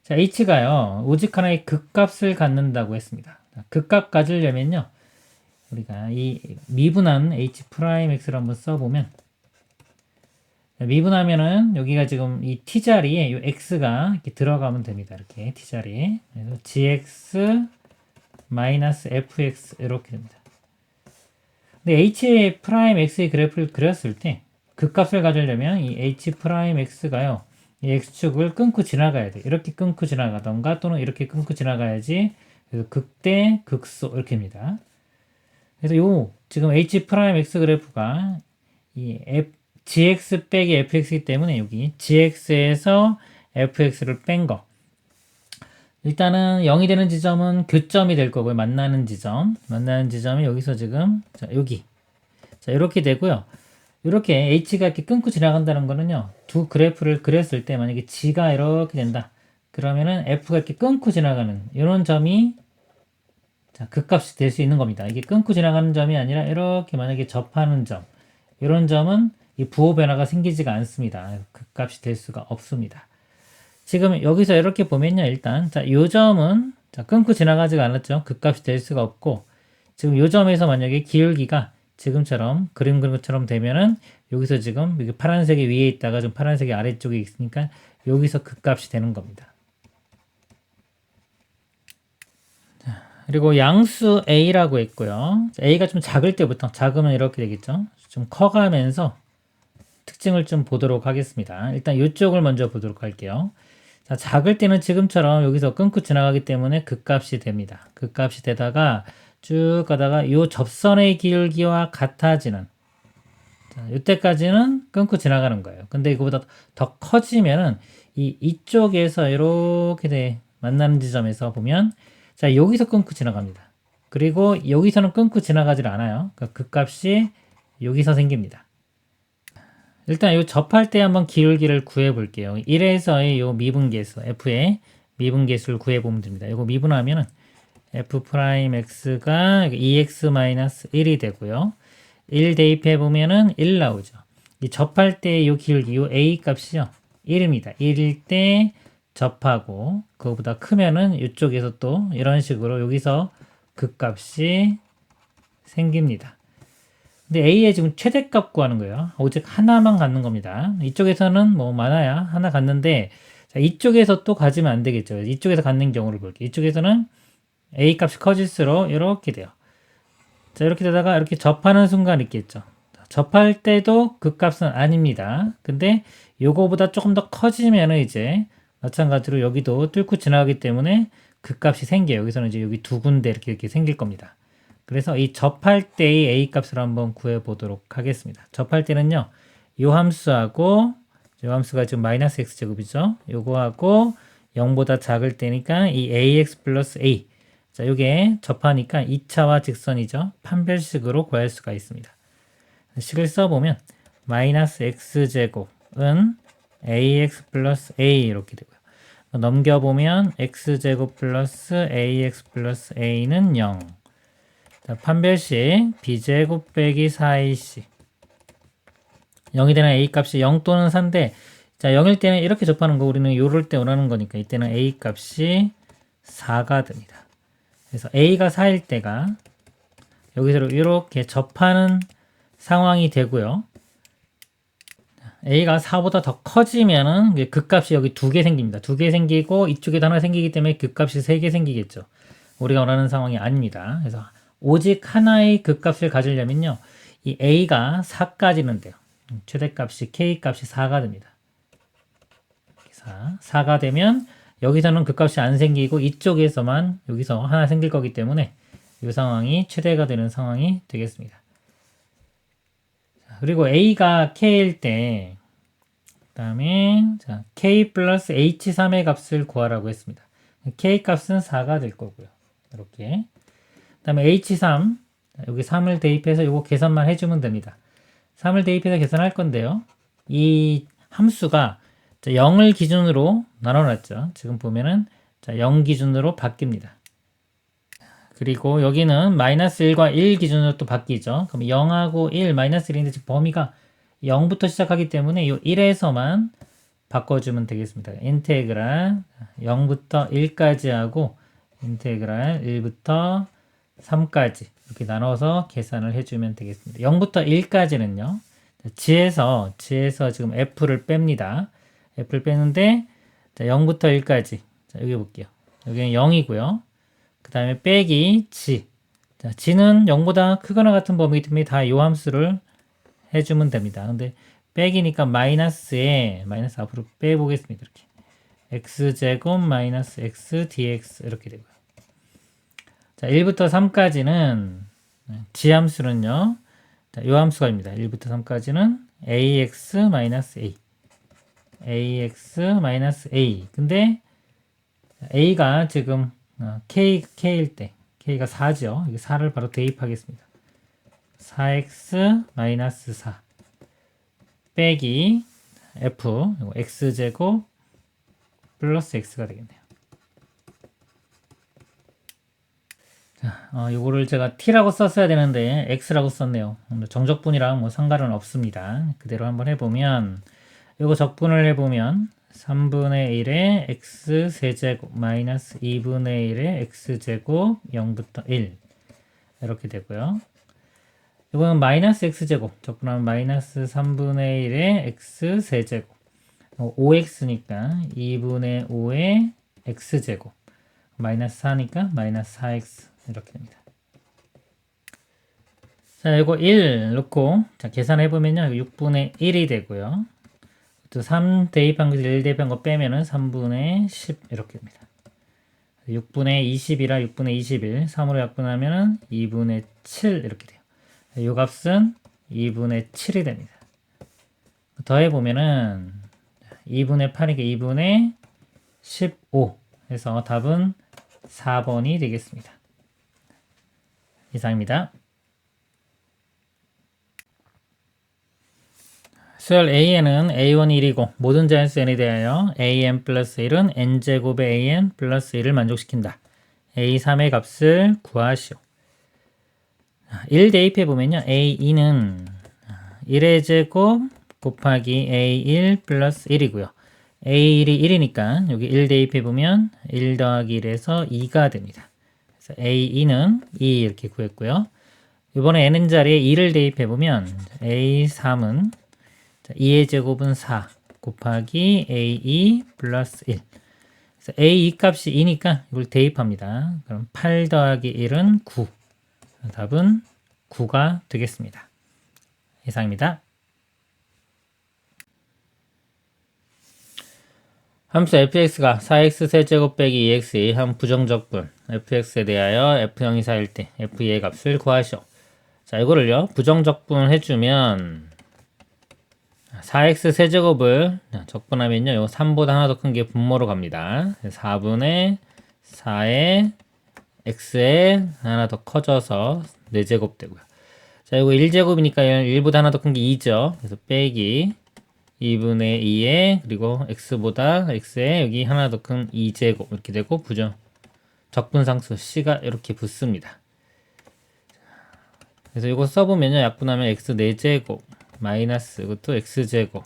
자, h가요. 오직 하나의 극값을 갖는다고 했습니다. 극값 가지려면요. 우리가 이 미분한 h'x를 한번 써보면 미분하면은 여기가 지금 이 t자리에 이 x가 이렇게 들어가면 됩니다. 이렇게 t자리에. 그래서 gx 마이너스 fx 이렇게 됩니다. 근데 h'x의 그래프를 그렸을 때 극값을 가지려면 이 h'x가요. 이 x축을 끊고 지나가야 돼. 이렇게 끊고 지나가던가 또는 이렇게 끊고 지나가야지 그래서 극대 극소 이렇게 입니다. 그래서 요 지금 h'x 그래프가 이 gx 빼기 fx이기 때문에 여기 gx에서 fx를 뺀 거 일단은 0이 되는 지점은 교점이 될 거고요. 만나는 지점이 여기서 지금 자, 여기 자 이렇게 되고요. 이렇게 h가 이렇게 끊고 지나간다는 거는요. 두 그래프를 그렸을 때 만약에 g가 이렇게 된다. 그러면은 f가 이렇게 끊고 지나가는 이런 점이 자, 극값이 될 수 있는 겁니다. 이게 끊고 지나가는 점이 아니라 이렇게 만약에 접하는 점 이런 점은 이 부호 변화가 생기지가 않습니다. 극값이 될 수가 없습니다. 지금 여기서 이렇게 보면요. 일단 자, 요 점은 자, 끊고 지나가지가 않았죠. 극값이 될 수가 없고 지금 요 점에서 만약에 기울기가 지금처럼 그린 것처럼 되면은 여기서 지금 여기 파란색이 위에 있다가 좀 파란색이 아래쪽에 있으니까 여기서 극값이 되는 겁니다. 자, 그리고 양수 a라고 했고요. a가 좀 작을 때부터 작으면 이렇게 되겠죠. 좀 커가면서 특징을 좀 보도록 하겠습니다. 일단 이쪽을 먼저 보도록 할게요. 자, 작을 때는 지금처럼 여기서 끊고 지나가기 때문에 극값이 됩니다. 극값이 되다가 쭉 가다가 이 접선의 기울기와 같아지는, 자, 이때까지는 끊고 지나가는 거예요. 근데 이거보다 더 커지면은 이쪽에서 이렇게 만나는 지점에서 보면, 자, 여기서 끊고 지나갑니다. 그리고 여기서는 끊고 지나가질 않아요. 그러니까 극값이 여기서 생깁니다. 일단 이 접할 때 한번 기울기를 구해 볼게요. 1에서의 요 미분계수 f의 미분계수를 구해 보면 됩니다. 이거 미분하면은 f 프라임 x가 2x-1이 되고요. 1 대입해 보면은 1 나오죠. 이 접할 때 요 기울기 요 a 값이요. 1입니다. 1일 때 접하고 그거보다 크면은 이쪽에서 또 이런 식으로 여기서 극값이 생깁니다. 근데 A의 지금 최대값 구하는 거예요. 오직 하나만 갖는 겁니다. 이쪽에서는 뭐 많아야 하나 갖는데, 자, 이쪽에서 또 가지면 안 되겠죠. 이쪽에서 갖는 경우를 볼게요. 이쪽에서는 A 값이 커질수록 이렇게 돼요. 자, 이렇게 되다가 이렇게 접하는 순간 있겠죠. 접할 때도 그 값은 아닙니다. 근데 요거보다 조금 더 커지면은 이제 마찬가지로 여기도 뚫고 지나가기 때문에 그 값이 생겨요. 여기서는 이제 여기 두 군데 이렇게 생길 겁니다. 그래서 이 접할 때의 a 값을 한번 구해 보도록 하겠습니다. 접할 때는요, 요 함수하고, 요 함수가 지금 마이너스 x제곱이죠. 요거하고 0보다 작을 때니까 이 ax 플러스 a. 자, 요게 접하니까 2차와 직선이죠. 판별식으로 구할 수가 있습니다. 식을 써보면 마이너스 x제곱은 ax 플러스 a 이렇게 되고요. 넘겨보면 x제곱 플러스 ax 플러스 a는 0. 자, 판별식 b제곱 빼기 4ac 0이 되는 a 값이 0 또는 4인데, 자, 0일 때는 이렇게 접하는 거 우리는 요럴 때 원하는 거니까 이때는 a 값이 4가 됩니다. 그래서 a가 4일 때가 여기서 이렇게 접하는 상황이 되고요. a가 4보다 더 커지면은 극값이 여기 2개 생깁니다. 2개 생기고 이쪽에도 하나 생기기 때문에 극값이 3개 생기겠죠. 우리가 원하는 상황이 아닙니다. 그래서 오직 하나의 극값을 가지려면요, 이 a가 4까지는 돼요. 최대값이 k값이 4가 됩니다. 4가 되면 여기서는 극값이 안 생기고 이쪽에서만 여기서 하나 생길 거기 때문에 이 상황이 최대가 되는 상황이 되겠습니다. 그리고 a가 k일 때, 그 다음에 자, k 플러스 h3의 값을 구하라고 했습니다. k 값은 4가 될 거고요. 이렇게. 그 다음에 h3, 여기 3을 대입해서 이거 계산만 해주면 됩니다. 3을 대입해서 계산할 건데요. 이 함수가 0을 기준으로 나눠놨죠. 지금 보면은 0 기준으로 바뀝니다. 그리고 여기는 마이너스 1과 1 기준으로 또 바뀌죠. 그럼 0하고 1, 마이너스 1인데 지금 범위가 0부터 시작하기 때문에 이 1에서만 바꿔주면 되겠습니다. 인테그랄 0부터 1까지 하고 인테그랄 1부터 3까지 이렇게 나눠서 계산을 해주면 되겠습니다. 0부터 1까지는요. 지에서 지금 f를 뺍니다. f를 빼는데 0부터 1까지. 자, 여기 볼게요. 여기는 0이고요. 그 다음에 빼기 g. 자, g는 0보다 크거나 같은 범위이기 때문에 다 이 함수를 해주면 됩니다. 근데 빼기니까 마이너스에 마이너스 앞으로 빼보겠습니다. 이렇게 x제곱 마이너스 x dx 이렇게 되고요. 자, 1부터 3까지는 지함수는요. 자, 요 함수가입니다. 1부터 3까지는 ax 마이너스 a. ax 마이너스 a. 근데 a가 지금 k일 때 k가 4죠. 여기 4를 바로 대입하겠습니다. 4x 마이너스 4 빼기 f x제곱 플러스 x가 되겠네요. 자, 요거를 제가 t라고 썼어야 되는데 x라고 썼네요. 정적분이랑 뭐 상관은 없습니다. 그대로 한번 해보면 요거 적분을 해보면 3분의 1에 x 세제곱 마이너스 2분의 1에 x제곱 0부터 1 이렇게 되고요. 이거는 마이너스 x제곱 적분하면 마이너스 3분의 1에 x 세제곱 5x니까 2분의 5의 x제곱 마이너스 4니까 마이너스 4x 이렇게 됩니다. 자, 이거 1 넣고 자, 계산해보면요 6분의 1이 되고요. 또 3 대입한 거 1 대입한 거 빼면은 3분의 10 이렇게 됩니다. 6분의 20이라 6분의 21 3으로 약분하면은 2분의 7 이렇게 돼요. 이 값은 2분의 7이 됩니다. 더해보면은 2분의 8이니까 2분의 15 해서 답은 4번이 되겠습니다. 이상입니다. 수열 An은 A1이 1이고 모든 자연수 n에 대하여 an 플러스 1은 n제곱의 an 플러스 1을 만족시킨다. A3의 값을 구하시오. 1 대입해보면요. A2는 1의 제곱 곱하기 A1 플러스 1이고요. A1이 1이니까 여기 1 대입해보면 1 더하기 1에서 2가 됩니다. 그래서 A2는 2 이렇게 구했고요. 이번에 n은 자리에 2를 대입해보면 A3은 2의 제곱은 4 곱하기 A2 플러스 1. 그래서 A2 값이 2니까 이걸 대입합니다. 그럼 8 더하기 1은 9. 답은 9가 되겠습니다. 이상입니다. 함수 fx가 4x 세제곱 빼기 2x의 한 부정적분 fx에 대하여 f0이 4일 때 f의 값을 구하시오. 자, 이거를요 부정적분 해주면 4x 세제곱을 적분하면요 요 3보다 하나 더 큰 게 분모로 갑니다. 4분의 4의 x에 하나 더 커져서 4제곱 되고요. 자, 이거 1제곱이니까 1보다 하나 더 큰 게 2죠. 그래서 빼기 2분의 2에 그리고 x에 여기 하나 더 큰 2제곱 이렇게 되고 부정 적분상수 c가 이렇게 붙습니다. 그래서 이거 써보면요 약분하면 x 4제곱 마이너스 이것도 x제곱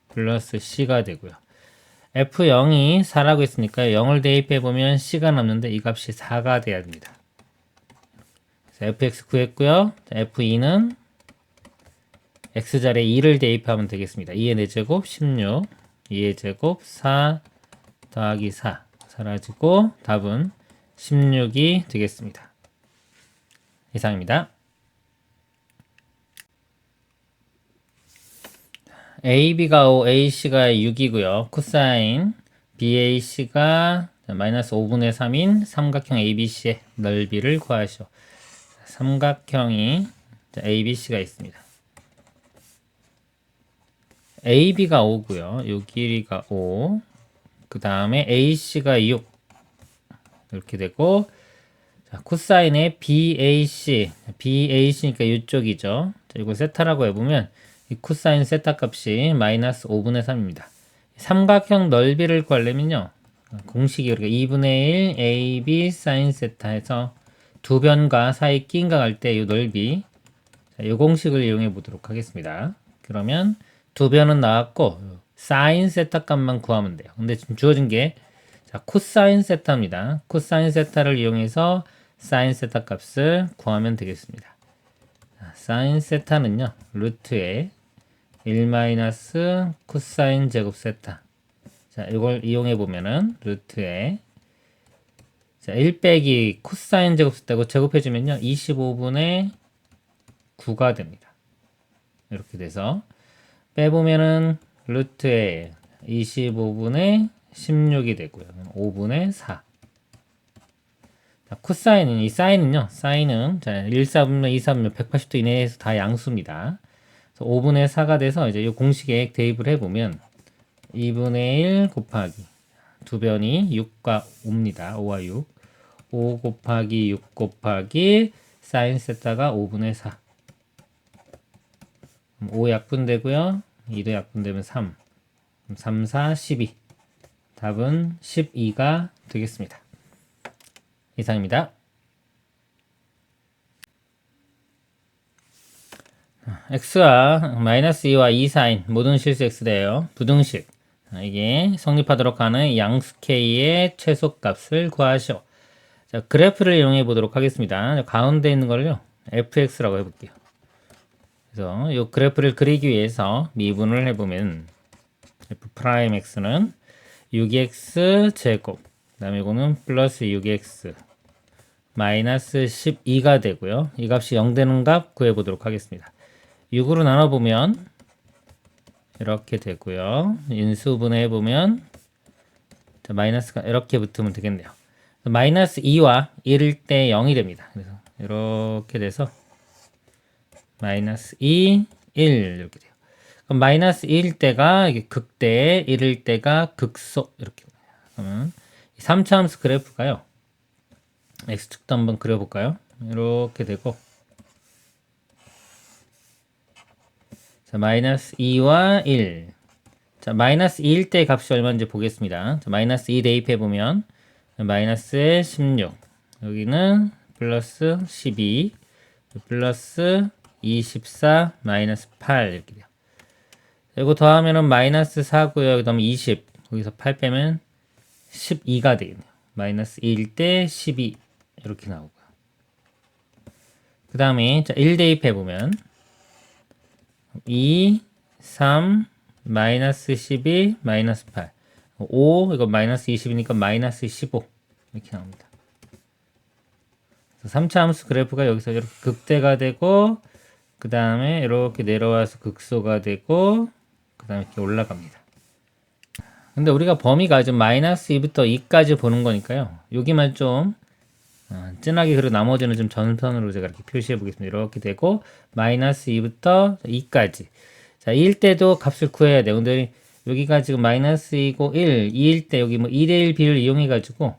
플러스 c가 되고요. f0이 4라고 했으니까 0을 대입해보면 c가 남는데 이 값이 4가 돼야 됩니다. 그래서 fx 구했고요. f2는 x자리에 2를 대입하면 되겠습니다. 2의 4제곱 16 2의 제곱 4 더하기 4 사라지고 답은 16이 되겠습니다. 이상입니다. AB가 5, AC가 6이고요. 코사인 BAC가 마이너스 5분의 3인 삼각형 ABC의 넓이를 구하시오. 삼각형이 ABC가 있습니다. AB가 5고요. 요 길이가 5. 그 다음에 AC가 6. 이렇게 되고 자, 코사인의 BAC니까 이쪽이죠. 자, 이거 세타라고 해보면 이 코사인 세타 값이 마이너스 5분의 3입니다. 삼각형 넓이를 구하려면요. 공식이 우리가 2분의 1 AB 사인 세타 해서 두 변과 사이 끼인각 할 때 이 넓이 자, 이 공식을 이용해 보도록 하겠습니다. 그러면 두 변은 나왔고 사인 세타 값만 구하면 돼요. 근데 지금 주어진 게 자, 코사인 세타입니다. 코사인 세타를 이용해서 사인 세타 값을 구하면 되겠습니다. 자, 사인 세타는요. 루트에 1 마이너스 코사인 제곱 세타. 자, 이걸 이용해 보면은 루트에 자, 1 빼기 코사인 제곱 세타고 제곱해 주면요. 25분의 9가 됩니다. 이렇게 돼서 빼보면은 루트에 25분의 16이 되고요. 5분의 4. 자, 코사인은 이 사인은요. 사인은 자, 1, 4분의 2, 4분의 180도 이내에서 다 양수입니다. 5분의 4가 돼서 이제 이 공식에 대입을 해보면 2분의 1 곱하기 두 변이 6과 5입니다. 5와 6. 5 곱하기 6 곱하기 사인 세타가 5분의 4. 5 약분되고요. 2도 약분되면 3. 3, 4, 12. 답은 12가 되겠습니다. 이상입니다. x와 마이너스 2와 2 사인 모든 실수 x대요. 부등식 이게 성립하도록 하는 양수 k의 최소값을 구하시오. 자, 그래프를 이용해 보도록 하겠습니다. 가운데 있는 걸요 fx라고 해볼게요. 그래서 이 그래프를 그리기 위해서 미분을 해보면 f'x는 6x 제곱 그 다음에 이거는 플러스 6x 마이너스 12가 되고요. 이 값이 0 되는 값 구해보도록 하겠습니다. 6으로 나눠보면 이렇게 되고요. 인수분해 해보면 자, 마이너스가 이렇게 붙으면 되겠네요. 마이너스 2와 1일 때 0이 됩니다. 그래서 이렇게 돼서 마이너스 2, 1 이렇게 돼요. 그럼 마이너스 2일 때가 이게 극대, 1일 때가 극소 이렇게 돼요. 그러면 3차함수 그래프가요. x축도 한번 그려볼까요? 이렇게 되고 자, 마이너스 2와 1 자, 마이너스 2일 때 값이 얼마인지 보겠습니다. 자, 마이너스 2 대입해보면 마이너스 16 여기는 플러스 12 플러스 24 마이너스 8 이렇게 돼요. 이거 더하면은 마이너스 4고요. 그 다음에 20 거기서 8 빼면 12가 되겠네요. 마이너스 1일 때 12 이렇게 나오고요. 그 다음에 1 대입해보면 2 3 마이너스 12 마이너스 8 5 이거 마이너스 20이니까 마이너스 15 이렇게 나옵니다. 3차 함수 그래프가 여기서 이렇게 극대가 되고 그 다음에 이렇게 내려와서 극소가 되고 그 다음에 이렇게 올라갑니다. 근데 우리가 범위가 좀 마이너스 2부터 2까지 보는 거니까요. 여기만 좀 진하게 그리고 나머지는 좀 전선으로 제가 이렇게 표시해 보겠습니다. 이렇게 되고 마이너스 2부터 2까지 자 2일 때도 값을 구해야 돼요. 근데 여기가 지금 마이너스 2고 1, 2일 때 여기 뭐 2대1 비율을 이용해 가지고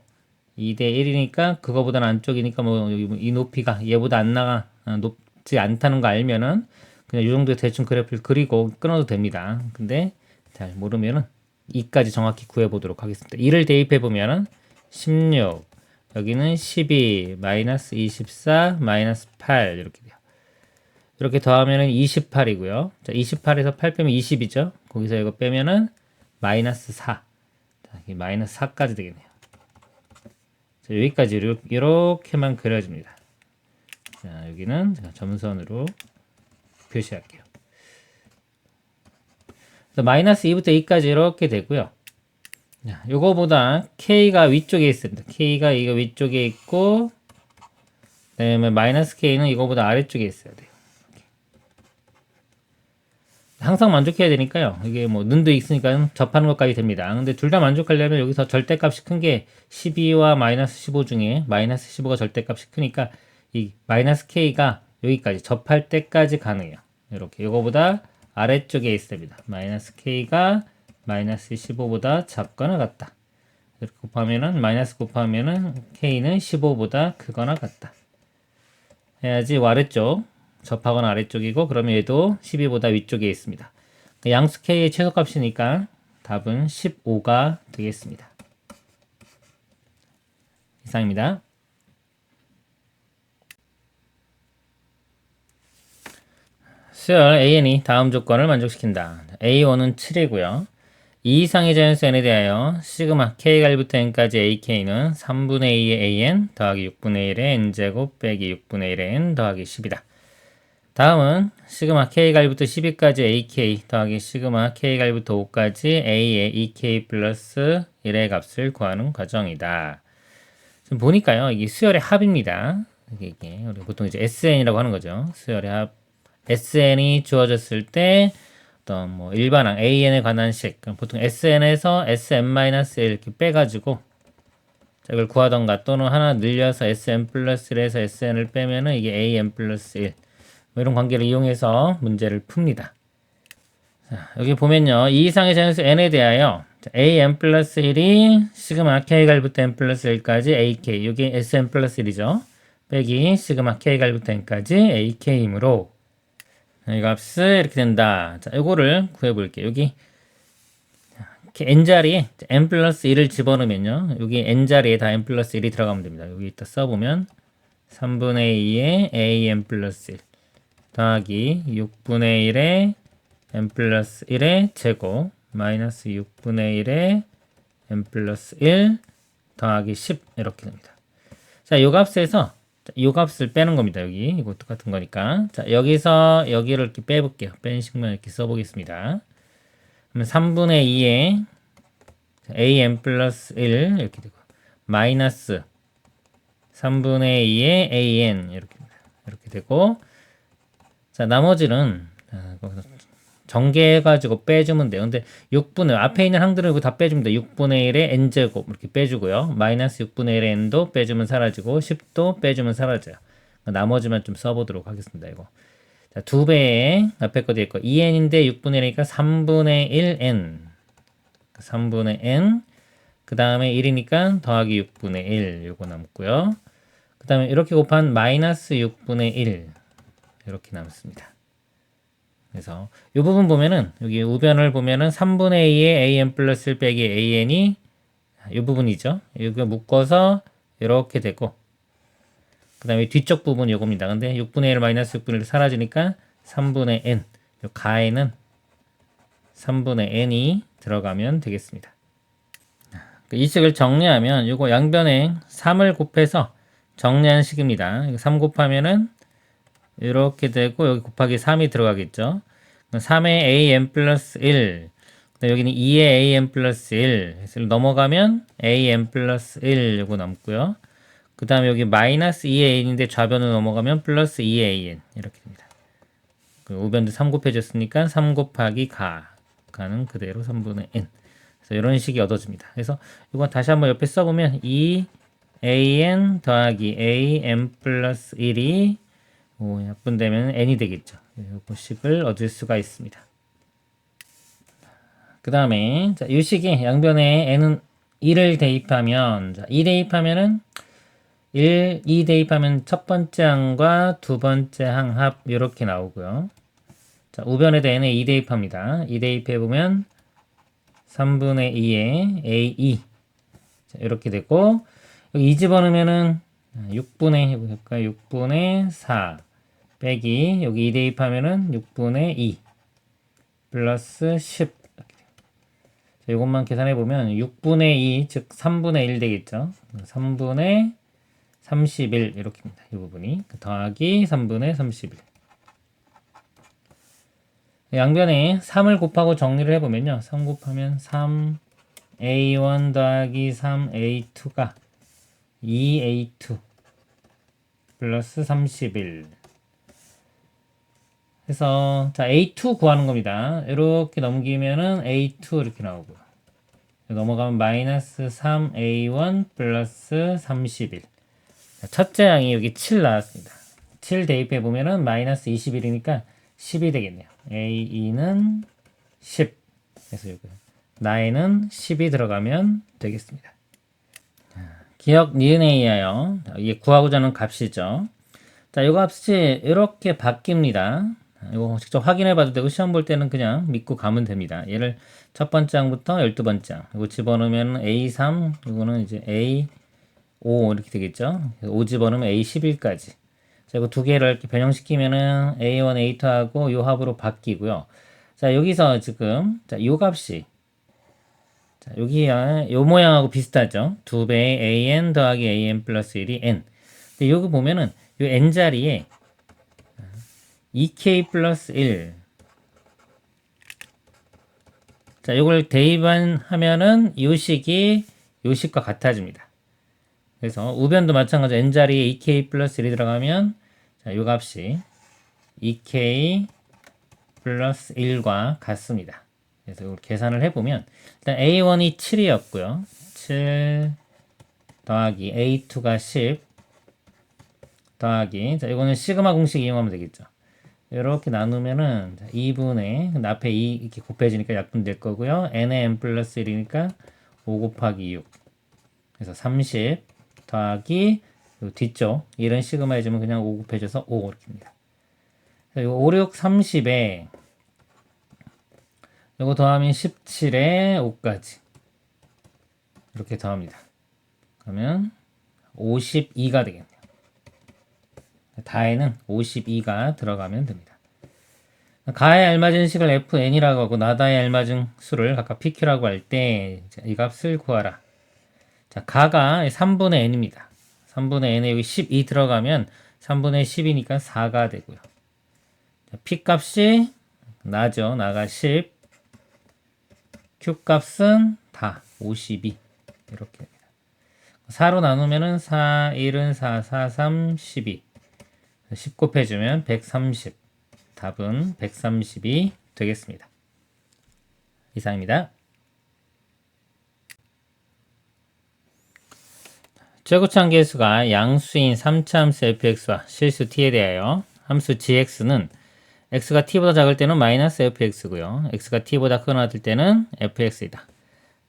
2대1이니까 그거보다는 안쪽이니까 뭐 이 높이가 얘보다 안 나가 높지 않다는 거 알면은 그냥 이 정도의 대충 그래프를 그리고 끊어도 됩니다. 근데 잘 모르면은 2까지 정확히 구해 보도록 하겠습니다. 2를 대입해 보면은 16 여기는 12 마이너스 24 마이너스 8 이렇게 돼요. 이렇게 더하면은 28이고요. 자, 28에서 8 빼면 20이죠. 거기서 이거 빼면은 마이너스 4. 자, 이게 마이너스 4까지 되겠네요. 자, 여기까지 이렇게만 그려집니다. 자, 여기는 제가 점선으로 표시할게요. 그래서 마이너스 2부터 2까지 이렇게 되고요. 자, 요거보다 K가 위쪽에 있습니다. K가 이거 위쪽에 있고, 그 다음에 마이너스 K는 이거보다 아래쪽에 있어야 돼요. 항상 만족해야 되니까요. 이게 뭐 눈도 있으니까 접하는 것까지 됩니다. 근데 둘 다 만족하려면 여기서 절대값이 큰 게 12와 마이너스 15 중에 마이너스 15가 절대값이 크니까 이 마이너스 K가 여기까지 접할 때까지 가능해요. 이렇게 이거보다 아래쪽에 있습니다. 마이너스 K가 마이너스 15보다 작거나 같다. 이렇게 곱하면은 마이너스 곱하면은 K는 15보다 크거나 같다. 해야지 아래쪽 접하거나 아래쪽이고 그러면 얘도 12보다 위쪽에 있습니다. 양수 K의 최소값이니까 답은 15가 되겠습니다. 이상입니다. 수열 AN이 다음 조건을 만족시킨다. A1은 7이고요. 2 이상의 자연수 n에 대하여 시그마 k갈부터 n까지 ak는 3분의 2의 an 더하기 6분의 1의 n제곱 빼기 6분의 1의 n 더하기 10이다. 다음은 시그마 k갈부터 12까지 ak 더하기 시그마 k갈부터 5까지 a의 2k 플러스 1의 값을 구하는 과정이다. 지금 보니까요, 이게 수열의 합입니다. 이게 우리 보통 이제 SN이라고 하는 거죠. 수열의 합. SN이 주어졌을 때 어떤 뭐 일반항 AN에 관한 식, 보통 SN에서 SM-1 이렇게 빼가지고 이걸 구하던가 또는 하나 늘려서 SM 플러스 1에서 SN을 빼면은 이게 AM 플러스 1 뭐 이런 관계를 이용해서 문제를 풉니다. 자, 여기 보면요. 이 이상의 자연수 n에 대하여 AM 플러스 1이 시그마 k갈부터 n 플러스 1까지 AK 여기 SM 플러스 1이죠. 빼기 시그마 k갈부터 n까지 AK이므로 이 값을 이렇게 된다. 자, 이거를 구해볼게요. 여기 n자리에 n 플러스 1을 집어넣으면요. 여기 n자리에 다 n 플러스 1이 들어가면 됩니다. 여기 이따 써보면 3분의 2의 an 플러스 1 더하기 6분의 1의 n 플러스 1의 제곱 마이너스 6분의 1의 n 플러스 1 더하기 10 이렇게 됩니다. 자, 요 값에서 이 값을 빼는 겁니다. 여기 이거 똑같은 거니까. 자, 여기서 여기를 이렇게 빼볼게요. 뺀 식만 이렇게 써보겠습니다. 그러면 3분의 2에 an 플러스 1 이렇게 되고 마이너스 3분의 2에 an 이렇게 되고 자, 나머지는 전개해가지고 빼주면 돼요. 근데 6분의 앞에 있는 항들을 다 빼줍니다. 6분의 1의 n제곱 이렇게 빼주고요. 마이너스 6분의 1의 n도 빼주면 사라지고 10도 빼주면 사라져요. 나머지만 좀 써보도록 하겠습니다. 이거. 자, 2배에 앞에 거 뒤에 거 2n인데 6분의 1이니까 3분의 1n 3분의 n 그 다음에 1이니까 더하기 6분의 1 요거 남고요. 그 다음에 이렇게 곱한 마이너스 6분의 1 이렇게 남습니다. 그래서 이 부분 보면은 여기 우변을 보면은 3분의 2의 an 플러스 1 빼기 an이 이 부분이죠. 이거 묶어서 이렇게 되고 그 다음에 뒤쪽 부분 요겁니다. 근데 6분의 1 마이너스 6분의 1 사라지니까 3분의 n 요 가에는 3분의 n이 들어가면 되겠습니다. 이 식을 정리하면 요거 양변에 3을 곱해서 정리한 식입니다. 3 곱하면은 이렇게 되고 여기 곱하기 3이 들어가겠죠. 3의 an 플러스 1 여기는 2의 an 플러스 1 해서 넘어가면 an 플러스 1 요거 남고요. 그 다음에 여기 마이너스 2의 an인데 좌변으로 넘어가면 플러스 2의 an 이렇게 됩니다. 우변도 3 곱해줬으니까 3 곱하기 가는 그대로 3분의 n 그래서 이런 식이 얻어집니다. 그래서 이거 다시 한번 옆에 써보면 2an 더하기 an 플러스 1이 약분되면 n이 되겠죠. 이 식을 얻을 수가 있습니다. 그 다음에 이 식이 양변에 n은 1을 대입하면 2 대입하면은 2 대입하면 첫 번째 항과 두 번째 항 합 이렇게 나오고요. 자, 우변에다 n에 2 대입합니다. 2 대입해보면 3분의 2에 a2 자, 이렇게 되고 여기 2 집어넣으면은 6분의 4 빼기 여기 2 대입하면은 6분의 2 플러스 10 자, 이것만 계산해보면 6분의 2 즉 3분의 1 되겠죠. 3분의 31 이렇게입니다. 이 부분이 더하기 3분의 31 양변에 3을 곱하고 정리를 해보면요. 3 곱하면 3a1 더하기 3a2가 2a2 플러스 31 해서 자 a2 구하는 겁니다. 이렇게 넘기면은 a2 이렇게 나오고요. 넘어가면 마이너스 3a1 플러스 31 첫째 항이 여기 7 나왔습니다. 7 대입해 보면은 마이너스 21이니까 10이 되겠네요. A2는 10. 그래서 여기 나에는 10이 들어가면 되겠습니다. 기억 니은에 의하여 이게 구하고자 하는 값이죠. 자, 이 값이 이렇게 바뀝니다. 이거 직접 확인해 봐도 되고 시험 볼 때는 그냥 믿고 가면 됩니다. 얘를 첫 번째 항부터 12번째 항. 이거 집어넣으면 A3, 이거는 이제 A5 이렇게 되겠죠. 5 집어넣으면 A11까지. 자, 이거 두 개를 이렇게 변형시키면은 A1, A2하고 요 합으로 바뀌고요. 자, 여기서 지금, 자, 요 값이, 자, 여기, 요 모양하고 비슷하죠? 2배의 AN 더하기 AN 플러스 1이 N. 근데 여기 보면은, 요 N 자리에 2K 플러스 1. 자, 요걸 대입하면은 요 식이 요 식과 같아집니다. 그래서 우변도 마찬가지로 n 자리에 2k 플러스 1이 들어가면 자, 요 값이 2k 플러스 1과 같습니다. 그래서 이걸 계산을 해보면 일단 a1이 7이었고요. 7 더하기 a2가 10 더하기 자 이거는 시그마 공식 이용하면 되겠죠. 이렇게 나누면은 2분의 앞에 2 이렇게 곱해지니까 약분될 거고요. n에 n 플러스 1이니까 5 곱하기 6 그래서 30 더하기 뒤쪽 이런 시그마 해주면 그냥 5 곱해줘서 5 이렇게입니다. 5, 6, 30에 이거 더하면 17에 5까지 이렇게 더합니다. 그러면 52가 되겠네요. 다에는 52가 들어가면 됩니다. 가에 알맞은 식을 fn이라고 하고 나다에 알맞은 수를 각각 pq라고 할 때 이 값을 구하라. 자, 가가 3분의 n입니다. 3분의 n에 여기 12 들어가면 3분의 10이니까 4가 되고요. 자, p 값이 나죠. 나가 10. q 값은 다 52. 이렇게 됩니다. 4로 나누면은 4, 1은 4, 4, 3, 12. 10 곱해주면 130. 답은 130이 되겠습니다. 이상입니다. 최고차항 계수가 양수인 3차 함수 fx와 실수 t에 대하여 함수 gx는 x가 t보다 작을 때는 마이너스 fx고요. x가 t보다 크거나 같을 때는 fx이다.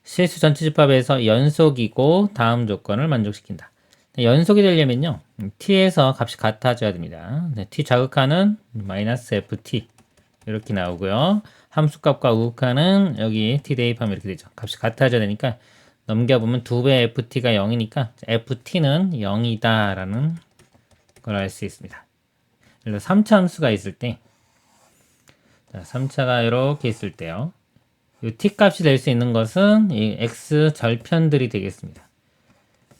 실수 전체 집합에서 연속이고 다음 조건을 만족시킨다. 연속이 되려면요, t에서 값이 같아져야 됩니다. t 자극하는 마이너스 ft 이렇게 나오고요. 함수값과 우극하는 여기 t 대입하면 이렇게 되죠. 값이 같아져야 되니까 넘겨보면 2배 ft가 0이니까 ft는 0이다 라는 걸 알 수 있습니다. 그래서 3차 함수가 있을 때, 자, 3차가 이렇게 있을 때요, 이 t 값이 될 수 있는 것은 이 x 절편들이 되겠습니다.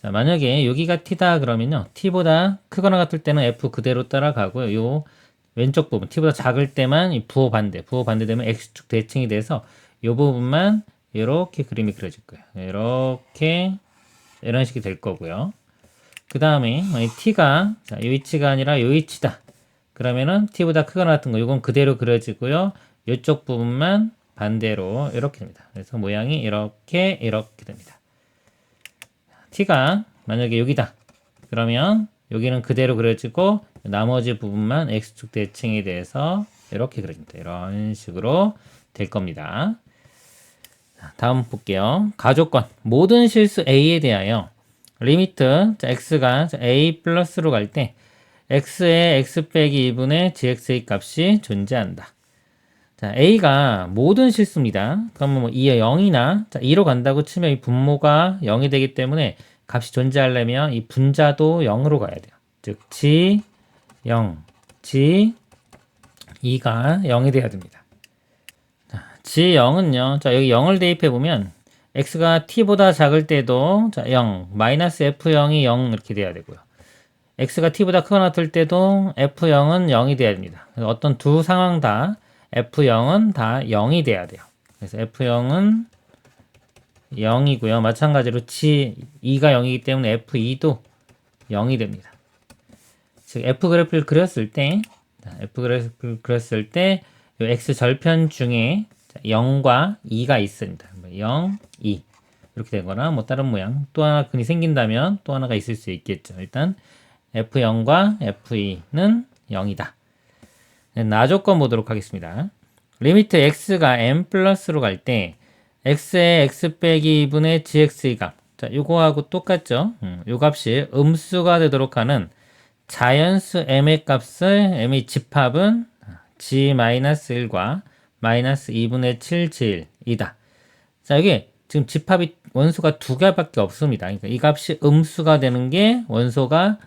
자, 만약에 여기가 t다 그러면요, t보다 크거나 같을 때는 f 그대로 따라가고요. 요 왼쪽 부분 t보다 작을 때만 이 부호 반대 되면 x축 대칭이 돼서 이 부분만 이렇게 그림이 그려질 거예요. 이렇게 이런 식이 될 거고요. 그 다음에 t가 자, 이 위치가 아니라 이 위치다. 그러면은 t보다 크거나 같은 거 이건 그대로 그려지고요. 이쪽 부분만 반대로 이렇게 됩니다. 그래서 모양이 이렇게 됩니다. t가 만약에 여기다. 그러면 여기는 그대로 그려지고 나머지 부분만 x축 대칭이 돼서 이렇게 그려집니다. 이런 식으로 될 겁니다. 다음 볼게요. 가조건 모든 실수 a에 대하여 리미트 x가 a 플러스로 갈 때 x의 x 빼기 2분의 gx의 값이 존재한다. 자, a가 모든 실수입니다. 그러면 뭐 2에 0이나 자, 2로 간다고 치면 이 분모가 0이 되기 때문에 값이 존재하려면 이 분자도 0으로 가야 돼요. 즉 g 0, g 2가 0이 돼야 됩니다. g0은요. 자, 여기 0을 대입해 보면 x가 t보다 작을 때도 자, 0, 마이너스 f0이 0 이렇게 돼야 되고요. x가 t보다 크거나 같을 때도 f0은 0이 돼야 됩니다. 그래서 어떤 두 상황 다 f0은 다 0이 돼야 돼요. 그래서 f0은 0이고요. 마찬가지로 g2가 0이기 때문에 f2도 0이 됩니다. 즉 f 그래프를 그렸을 때 이 x 절편 중에 0과 2가 있습니다. 0, 2 이렇게 되거나 뭐 다른 모양 또 하나 근이 생긴다면 또 하나가 있을 수 있겠죠. 일단 f0과 f2는 0이다. 나조건 보도록 하겠습니다. 리미트 x가 n 플러스로 갈 때 x의 x 빼기 2분의 gx의 값. 자, 요거하고 똑같죠. 요 값이 음수가 되도록 하는 자연수 m의 값을 m의 집합은 g-1과 마이너스 2분의 7g1이다. 자, 여기 지금 집합이 원소가 두 개밖에 없습니다. 그러니까 이 값이 음수가 되는 게 원소가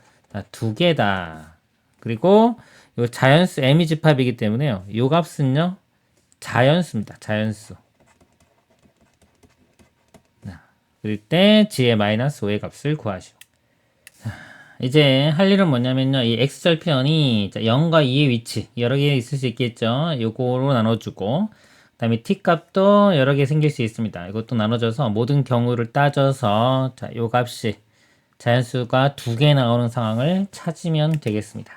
두 개다. 그리고 요 자연수 m이 집합이기 때문에요. 요 값은요, 자연수입니다. 자연수. 그럴 때 g의 마이너스 5의 값을 구하시오. 이제 할 일은 뭐냐면요. 이 x절편이 0과 2의 위치 여러 개 있을 수 있겠죠. 요거로 나눠주고 그 다음에 t값도 여러 개 생길 수 있습니다. 이것도 나눠줘서 모든 경우를 따져서 자, 요 값이 자연수가 두 개 나오는 상황을 찾으면 되겠습니다.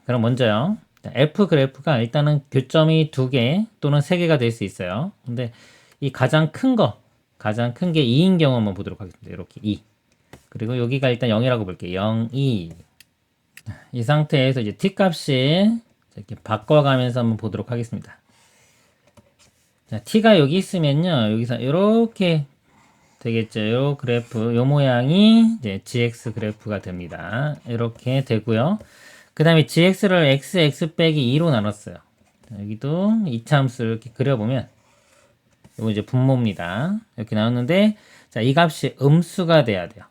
그럼 먼저요. f 그래프가 일단은 교점이 두 개 또는 세 개가 될 수 있어요. 근데 이 가장 큰 게 2인 경우 한번 보도록 하겠습니다. 이렇게 2. 그리고 여기가 일단 0이라고 볼게요. 0, 2. 이 상태에서 이제 t값이 이렇게 바꿔가면서 한번 보도록 하겠습니다. 자, t가 여기 있으면요. 여기서 이렇게 되겠죠. 요 그래프, 요 모양이 이제 gx 그래프가 됩니다. 이렇게 되고요. 그 다음에 gx를 x 빼기 2로 나눴어요. 자, 여기도 2차 함수를 이렇게 그려보면 이거 이제 분모입니다. 이렇게 나왔는데 자, 이 값이 음수가 돼야 돼요.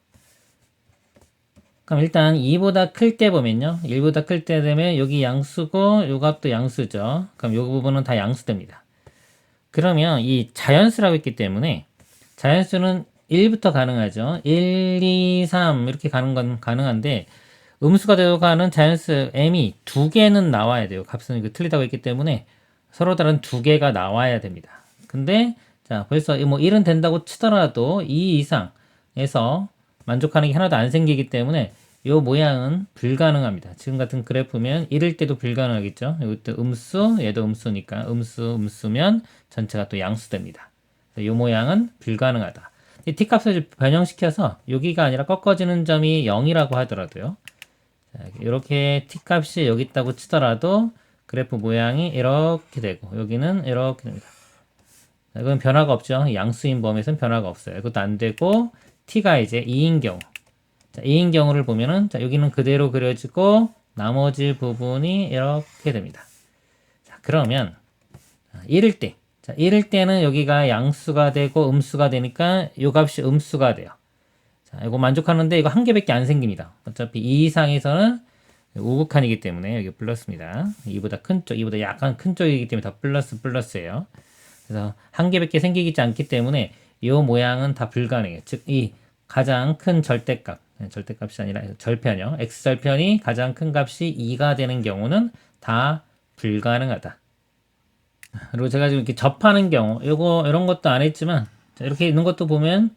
그럼 일단 2보다 클 때 보면요. 1보다 클 때 되면 여기 양수고 요 값도 양수죠. 그럼 요 부분은 다 양수됩니다. 그러면 이 자연수라고 했기 때문에 자연수는 1부터 가능하죠. 1, 2, 3 이렇게 가는 건 가능한데 음수가 되도록 하는 자연수 m이 두 개는 나와야 돼요. 값은 이거 틀리다고 했기 때문에 서로 다른 두 개가 나와야 됩니다. 근데 자, 벌써 뭐 1은 된다고 치더라도 2 이상에서 만족하는 게 하나도 안 생기기 때문에 요 모양은 불가능합니다. 지금 같은 그래프면 이럴 때도 불가능하겠죠. 이것도 음수, 얘도 음수니까 음수면 전체가 또 양수됩니다. 요 모양은 불가능하다. 이 t값을 변형시켜서 여기가 아니라 꺾어지는 점이 0이라고 하더라도요. 이렇게 t값이 여기 있다고 치더라도 그래프 모양이 이렇게 되고 여기는 이렇게 됩니다. 이건 변화가 없죠. 양수인 범위에서는 변화가 없어요. 이것도 안 되고 t가 이제 2인 경우. 자, 2인 경우를 보면은 자, 여기는 그대로 그려지고 나머지 부분이 이렇게 됩니다. 자, 그러면 이럴 때. 자, 이럴 때는 여기가 양수가 되고 음수가 되니까 이 값이 음수가 돼요. 자, 이거 만족하는데 이거 한 개밖에 안 생깁니다. 어차피 2 이상에서는 우극한이기 때문에 여기 플러스입니다. 2보다 큰 쪽, 2보다 약간 큰 쪽이기 때문에 다 플러스예요. 그래서 한 개밖에 생기지 않기 때문에 이 모양은 다 불가능해요. 즉, 이 가장 큰 절대값이 아니라 절편이요. x절편이 가장 큰 값이 2가 되는 경우는 다 불가능하다. 그리고 제가 지금 이렇게 접하는 경우, 이런 것도 안 했지만, 자, 이렇게 있는 것도 보면,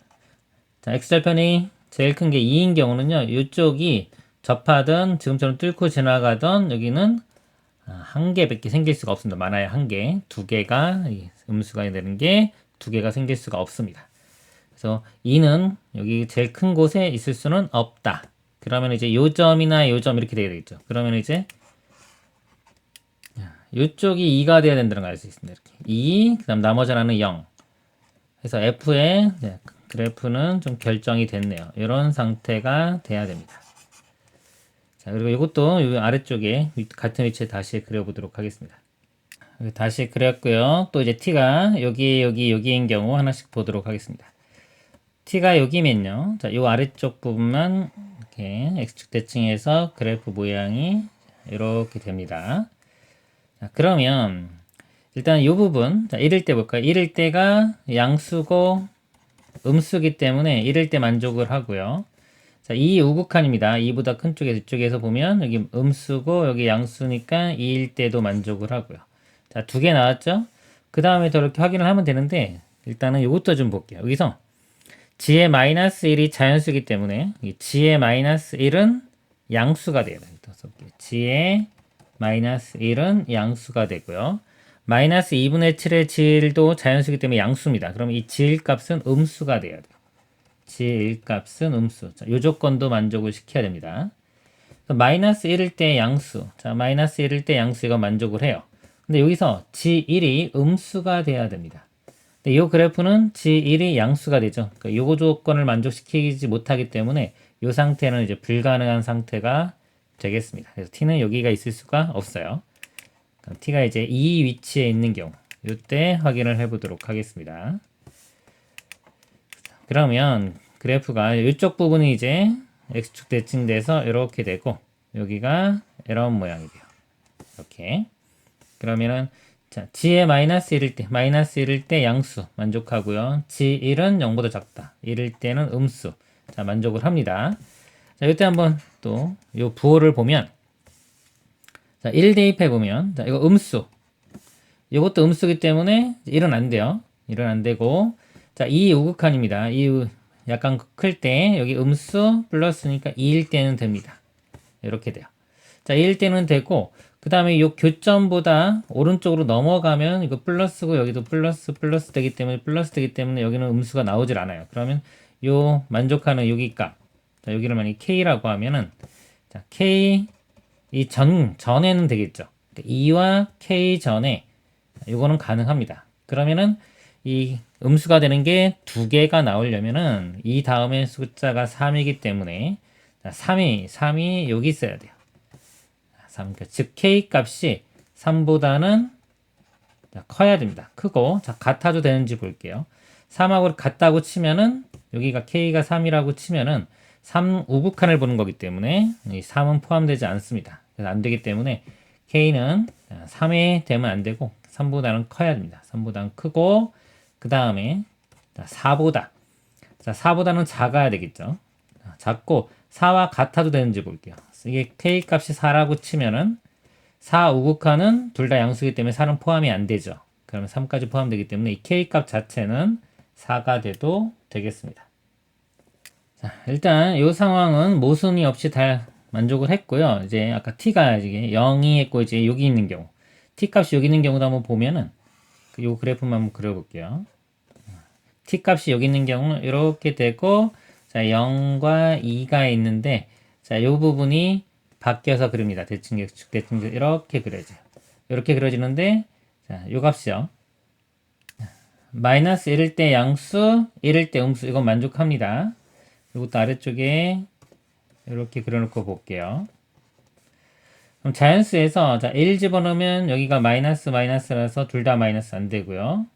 자, x절편이 제일 큰 게 2인 경우는요, 이쪽이 접하든 지금처럼 뚫고 지나가던 여기는 한 개밖에 생길 수가 없습니다. 많아야 한 개, 두 개가 음수가 되는 게 두 개가 생길 수가 없습니다. 그래서 2는 여기 제일 큰 곳에 있을 수는 없다. 그러면 이제 요 점이나 요 점 이렇게 되겠죠. 그러면 이제 이쪽이 2가 돼야 된다는 걸 알 수 있습니다. 이렇게 2, 그 다음 나머지 하나는 0. 그래서 F의 그래프는 좀 결정이 됐네요. 이런 상태가 돼야 됩니다. 자, 그리고 이것도 요 아래쪽에 같은 위치에 다시 그려보도록 하겠습니다. 다시 그렸고요. 또 이제 t가 여기인 경우 하나씩 보도록 하겠습니다. t가 여기면요. 자, 요 아래쪽 부분만 이렇게 x축 대칭해서 그래프 모양이 이렇게 됩니다. 자, 그러면 일단 이 부분, 자, 이럴 때 볼까요? 이럴 때가 양수고 음수기 때문에 이럴 때 만족을 하고요. 자, 2 우극한입니다. 2보다 큰 쪽에서 이쪽에서 보면 여기 음수고 여기 양수니까 2일 때도 만족을 하고요. 자, 두 개 나왔죠? 그 다음에 더 이렇게 확인을 하면 되는데 일단은 이것도 좀 볼게요. 여기서 g의 마이너스 1이 자연수기 때문에 g의 마이너스 1은 양수가 돼요. g의 마이너스 1은 양수가 되고요. 마이너스 2분의 7의 g도 자연수기 때문에 양수입니다. 그럼 이 g 값은 음수가 돼야 돼요. g 값은 음수. 자, 요 조건도 만족을 시켜야 됩니다. 마이너스 1일 때 양수. 자, 마이너스 1일 때 양수 이거 만족을 해요. 근데 여기서 G1이 음수가 돼야 됩니다. 근데 이 그래프는 G1이 양수가 되죠. 그러니까 요거 조건을 만족시키지 못하기 때문에 이 상태는 이제 불가능한 상태가 되겠습니다. 그래서 T는 여기가 있을 수가 없어요. T가 이제 이 위치에 있는 경우, 이때 확인을 해보도록 하겠습니다. 그러면 그래프가 이쪽 부분이 이제 X축 대칭돼서 이렇게 되고, 여기가 이런 모양이 돼요. 이렇게. 그러면은 자, g의 마이너스 1일 때 양수 만족하고요. g1은 0보다 작다. 1일 때는 음수. 자, 만족을 합니다. 자, 이때 한번 또 요 부호를 보면 자, 1 대입해 보면 자, 이거 음수. 이것도 음수기 때문에 1은 안 돼요. 1은 안 되고 자, 2 우극한입니다. 2 약간 클 때 여기 음수 플러스니까 2일 때는 됩니다. 이렇게 돼요. 자, 2일 때는 되고 그 다음에 이 교점보다 오른쪽으로 넘어가면 이거 플러스고 여기도 플러스 되기 때문에 여기는 음수가 나오질 않아요. 그러면 요 만족하는 여기 값, 자, 여기를 만약 k라고 하면은 자, k 이 전에는 되겠죠. 그러니까 2와 k 전에 이거는 가능합니다. 그러면은 이 음수가 되는 게 두 개가 나오려면은 이 다음에 숫자가 3이기 때문에 자, 3이 여기 있어야 돼요. 3, 즉 k 값이 3보다는 커야 됩니다. 크고 자, 같아도 되는지 볼게요. 3하고 같다고 치면은 여기가 k가 3이라고 치면은 3 우극한을 보는 거기 때문에 이 3은 포함되지 않습니다. 그래서 안 되기 때문에 k는 3에 되면 안 되고 3보다는 커야 됩니다. 3보다는 크고 그 다음에 4보다 자, 4보다는 작아야 되겠죠. 작고 4와 같아도 되는지 볼게요. 이게 k 값이 4라고 치면은 4 우극한은 둘 다 양수이기 때문에 4는 포함이 안 되죠. 그러면 3까지 포함되기 때문에 이 k 값 자체는 4가 돼도 되겠습니다. 일단 이 상황은 모순이 없이 다 만족을 했고요. 이제 아까 t가 이게 0이 있고 이제 여기 있는 경우 t 값이 여기 있는 경우도 한번 보면은 이 그래프만 한번 그려볼게요. t 값이 여기 있는 경우는 이렇게 되고 자 0과 2가 있는데 자 이 부분이 바뀌어서 그립니다. 대칭격축 대칭격 이렇게 그려져요. 이렇게 그려지는데 자요 값이요. 마이너스 1일 때 양수 1일 때 음수 이건 만족합니다. 이것도 아래쪽에 이렇게 그려놓고 볼게요. 그럼 자연수에서 자, 1 집어넣으면 여기가 마이너스 마이너스라서 둘 다 마이너스 안 되고요.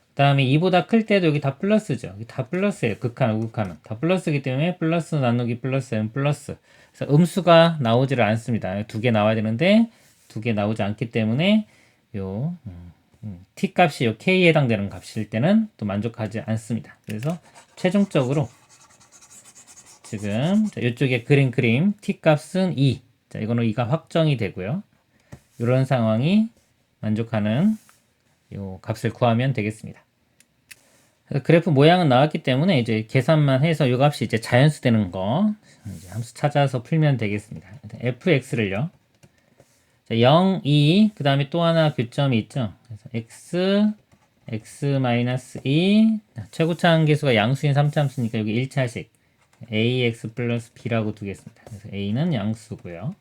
그 다음에 2보다 클 때도 여기 다 플러스죠. 여기 다 플러스예요. 극한, 우극한은. 다 플러스이기 때문에 플러스 나누기 플러스 n 플러스. 그래서 음수가 나오지를 않습니다. 두 개 나와야 되는데 두 개 나오지 않기 때문에 요 t 값이 요 k에 해당되는 값일 때는 또 만족하지 않습니다. 그래서 최종적으로 지금 이쪽에 그린 그림 t 값은 2. 자, 이거는 2가 확정이 되고요. 이런 상황이 만족하는 요 값을 구하면 되겠습니다. 그래프 모양은 나왔기 때문에 이제 계산만 해서 요 값이 이제 자연수 되는 거 이제 함수 찾아서 풀면 되겠습니다. fx를요. 자, 0, 2, 그 다음에 또 하나 교점이 있죠. 그래서 x-2 최고차 한계수가 양수인 3차함수니까 여기 1차식 ax 플러스 b라고 두겠습니다. 그래서 a는 양수고요.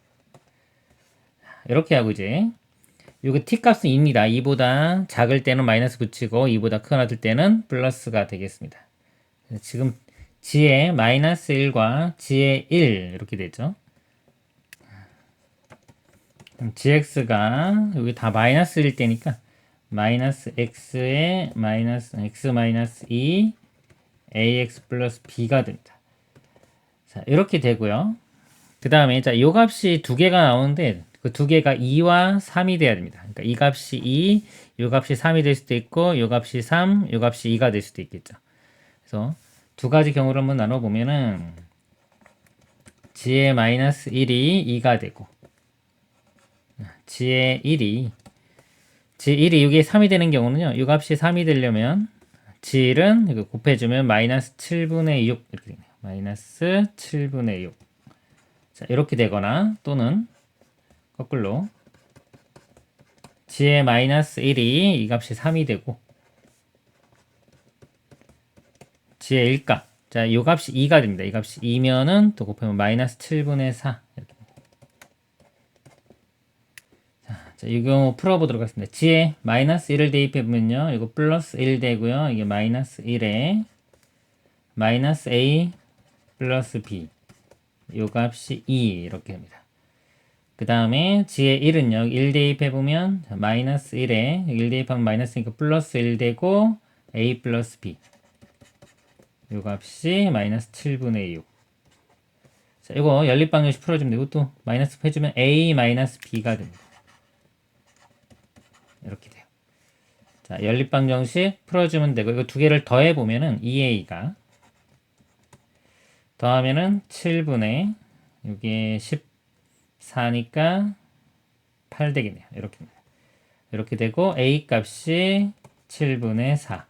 이렇게 하고 이제 요거 t 값은 2입니다. 2보다 작을 때는 마이너스 붙이고 2보다 크거나 될 때는 플러스가 되겠습니다. 지금 g의 마이너스 1과 g의 1 이렇게 되죠. 그럼 gx가 여기 다 마이너스일 때니까 마이너스 x에 마이너스 x 마이너스 2 ax 플러스 b가 됩니다. 자, 이렇게 되고요. 그 다음에 자, 요 값이 두 개가 나오는데 그 두 개가 2와 3이 돼야 됩니다. 그러니까 이 값이 2, 요 값이 3이 될 수도 있고 요 값이 3, 요 값이 2가 될 수도 있겠죠. 그래서 두 가지 경우를 한번 나눠 보면은 g의 마이너스 1이 2가 되고 g의 1이 이게 3이 되는 경우는요. 요 값이 3이 되려면 g1은 이거 곱해주면 마이너스 7분의 6 이렇게 되네요. 마이너스 7분의 6. 자, 이렇게 되거나 또는 거꾸로 g의 마이너스 1이 이 값이 3이 되고 g의 1값 자, 요 값이 2가 됩니다. 이 값이 2면은 또 곱하면 마이너스 7분의 4 이렇게. 자, 이 경우 풀어보도록 하겠습니다. g에 마이너스 1을 대입해보면요. 이거 플러스 1 되고요. 이게 마이너스 1에 마이너스 a 플러스 b 요 값이 2 이렇게 됩니다. 그 다음에 g의 1은요. 1 대입해보면 마이너스 1에 1 대입하면 마이너스니까 플러스 1 되고 a 플러스 b 요 값이 마이너스 7분의 6. 자, 이거 연립방정식 풀어주면 되고 또 마이너스 해주면 a 마이너스 b가 됩니다. 이렇게 돼요. 자, 연립방정식 풀어주면 되고 이거 두 개를 더해보면은 2a가 더하면은 7분의 이게 14니까 8 되겠네요. 이렇게입니다. 이렇게 되고 a 값이 7분의 4.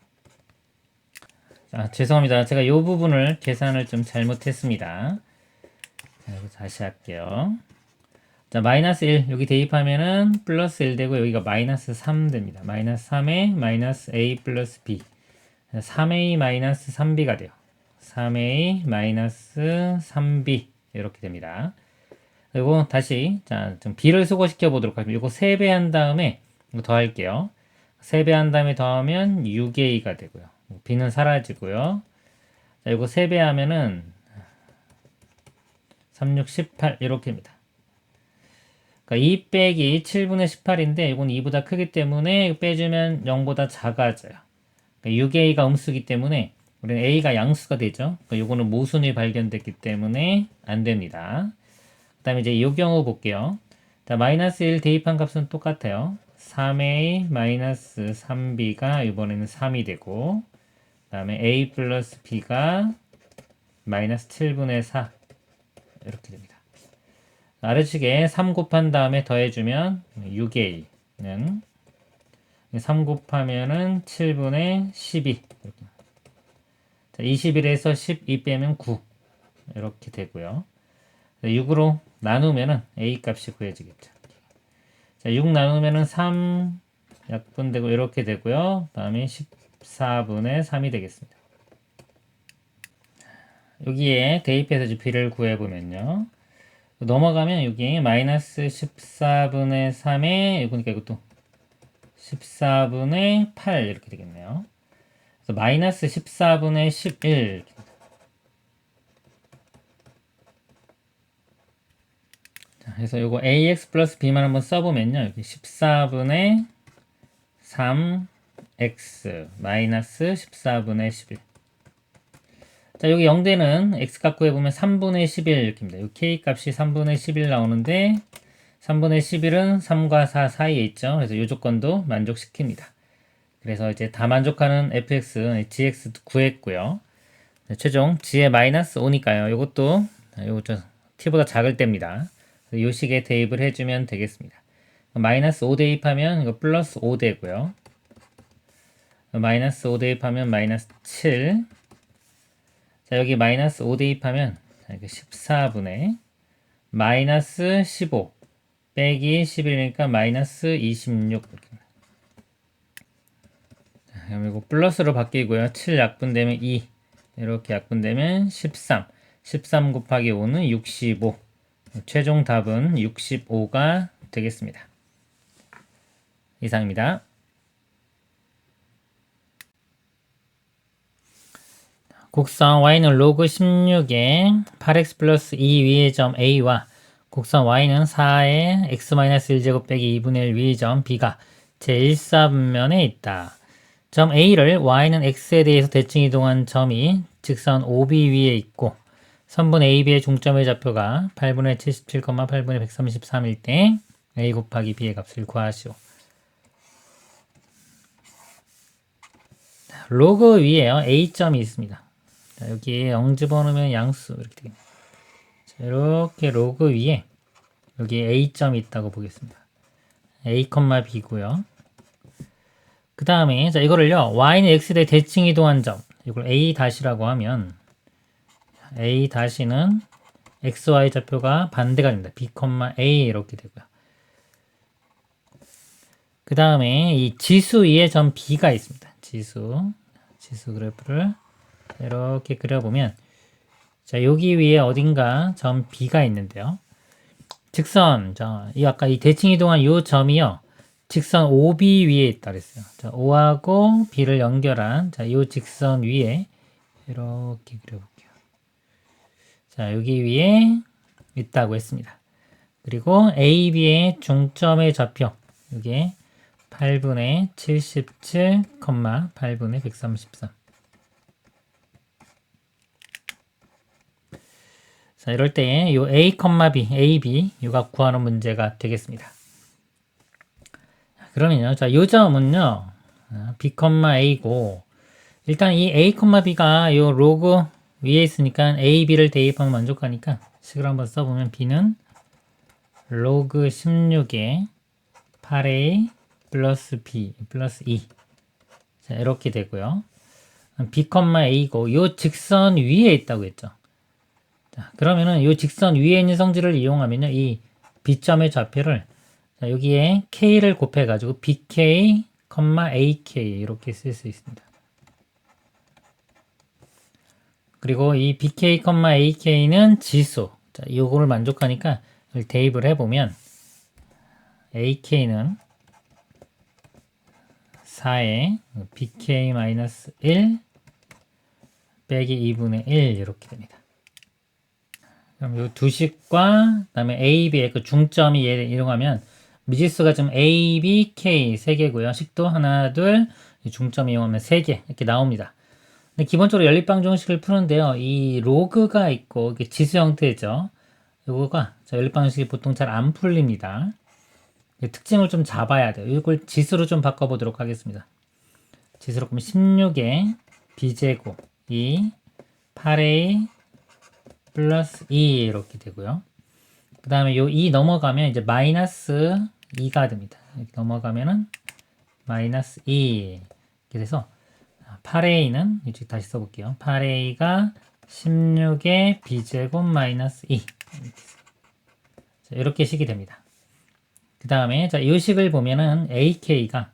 자, 죄송합니다. 제가 이 부분을 계산을 좀 잘못했습니다. 자, 다시 할게요. 자, 마이너스 1 여기 대입하면은 플러스 1 되고 여기가 마이너스 3 됩니다. 마이너스 3에 마이너스 a 플러스 b 3a 마이너스 3b가 돼요. 3a 마이너스 3b 이렇게 됩니다. 그리고 다시 자, 좀 b를 소거시켜 보도록 하겠습니다. 이거 3배 한 다음에 이거 더할게요. 3배 한 다음에 더하면 6a가 되고요. b는 사라지고요. 자, 이거 3배 하면은 3, 6, 18 이렇게입니다. 그러니까 2 빼기 7분의 18인데 이건 2보다 크기 때문에 빼주면 0보다 작아져요. 그러니까 6a가 음수기 때문에 우리는 a가 양수가 되죠. 그러니까 이거는 모순이 발견됐기 때문에 안 됩니다. 그 다음에 이제 이 경우 볼게요. 자, 마이너스 1 대입한 값은 똑같아요. 3a 마이너스 3b가 이번에는 3이 되고 그 다음에 a 플러스 b가 마이너스 7분의 4 이렇게 됩니다. 아래측에 3 곱한 다음에 더해주면 6a는 3 곱하면은 7분의 12 이렇게. 자, 21에서 12 빼면 9 이렇게 되고요. 6으로 나누면은 a 값이 구해지겠죠. 자, 6 나누면은 3 약분되고 이렇게 되고요. 다음에 14분의 3이 되겠습니다. 여기에 대입해서 이제 b를 구해보면요. 넘어가면 여기 마이너스 14분의 3에 그러니까 이것도 14분의 8 이렇게 되겠네요. 그래서 마이너스 14분의 11 자, 그래서 요거 ax 플러스 b만 한번 써보면요. 여기 14분의 3x 마이너스 14분의 11 자, 여기 0대는 x값 구해보면 3분의 11 이렇게입니다. 이 k값이 3분의 11 나오는데 3분의 11은 3과 4 사이에 있죠. 그래서 이 조건도 만족시킵니다. 그래서 이제 다 만족하는 fx, gx 구했고요. 최종 g의 마이너스 5니까요. 이것도 요거 t보다 작을 때입니다. 이 식에 대입을 해주면 되겠습니다. 마이너스 5 대입하면 이거 플러스 5 되고요. 마이너스 5 대입하면 마이너스 7 자, 여기 마이너스 5 대입하면 14분의 마이너스 15 빼기 11이니까 마이너스 26 자, 그럼 이거 플러스로 바뀌고요. 7 약분되면 2 이렇게 약분되면 13 13 곱하기 5는 65 최종 답은 65가 되겠습니다. 이상입니다. 곡선 y는 로그 16에 8x 플러스 2 위의 점 a와 곡선 y는 4에 x-1제곱 빼기 2분의 1 위의 점 b가 제1사분면에 있다. 점 a를 y는 x에 대해서 대칭 이동한 점이 직선 OB 위에 있고 선분 AB의 중점의 좌표가 8분의 77, 8분의 133일 때 a 곱하기 b의 값을 구하시오. 로그 위에요. a점이 있습니다. 자, 여기에 0 집어넣으면 양수 이렇게 되겠네요. 자, 이렇게 로그 위에 여기 a점이 있다고 보겠습니다. a, b고요. 그 다음에 자 이거를요. y는 x대 대칭 이동한 점 이걸 a 다시라고 하면 a 다시는 xy 좌표가 반대가 됩니다. b, a 이렇게 되고요. 그 다음에 이 지수 위에 점 b가 있습니다. 지수 그래프를 이렇게 그려보면 자 여기 위에 어딘가 점 b가 있는데요. 직선 이 아까 이 대칭 이동한 요 점이요. 직선 OB 위에 있다 그랬어요. 자, O하고 B를 연결한 요 직선 위에 이렇게 그려볼게요. 자, 여기 위에 있다고 했습니다. 그리고 AB의 중점의 좌표 이게 8분의 77, 8분의 133. 자, 이럴 때 요 A, B, AB 요각 구하는 문제가 되겠습니다. 그러면요. 자, 요 점은요. B, A고 일단 이 A, B가 요 로그 위에 있으니까 A, B를 대입하면 만족하니까 식을 한번 써보면 B는 로그 16에 8A 플러스 B 플러스 2 자, 이렇게 되고요. B, A고 요 직선 위에 있다고 했죠. 자, 그러면은 요 직선 위에 있는 성질을 이용하면요. 이 B점의 좌표를 자, 여기에 K를 곱해가지고 BK, AK 이렇게 쓸 수 있습니다. 그리고 이 BK, AK는 지수. 자, 요거를 만족하니까 이걸 대입을 해보면 AK는 4에 BK-1 빼기 2분의 1 이렇게 됩니다. 그럼 요 두 식과 그다음에 AB의 그 중점이 얘를 이용하면 미지수가 좀 A, B, K 3개고요. 식도 하나, 둘, 중점 이용하면 3개 이렇게 나옵니다. 근데 기본적으로 연립방정식을 푸는데요. 이 로그가 있고 이게 지수 형태죠. 요거가 연립방정식이 보통 잘 안 풀립니다. 특징을 좀 잡아야 돼요. 이걸 지수로 좀 바꿔보도록 하겠습니다. 지수로 그러면 16에 B제곱 2, 8A 플러스 2 이렇게 되고요. 그 다음에 요 2 넘어가면 이제 마이너스 2가 됩니다. 이렇게 넘어가면은 마이너스 2 이렇게 돼서 8A는 이쪽 다시 써볼게요. 8A가 16의 b제곱 마이너스 2. 자, 이렇게 식이 됩니다. 그 다음에 자, 이 식을 보면은 ak가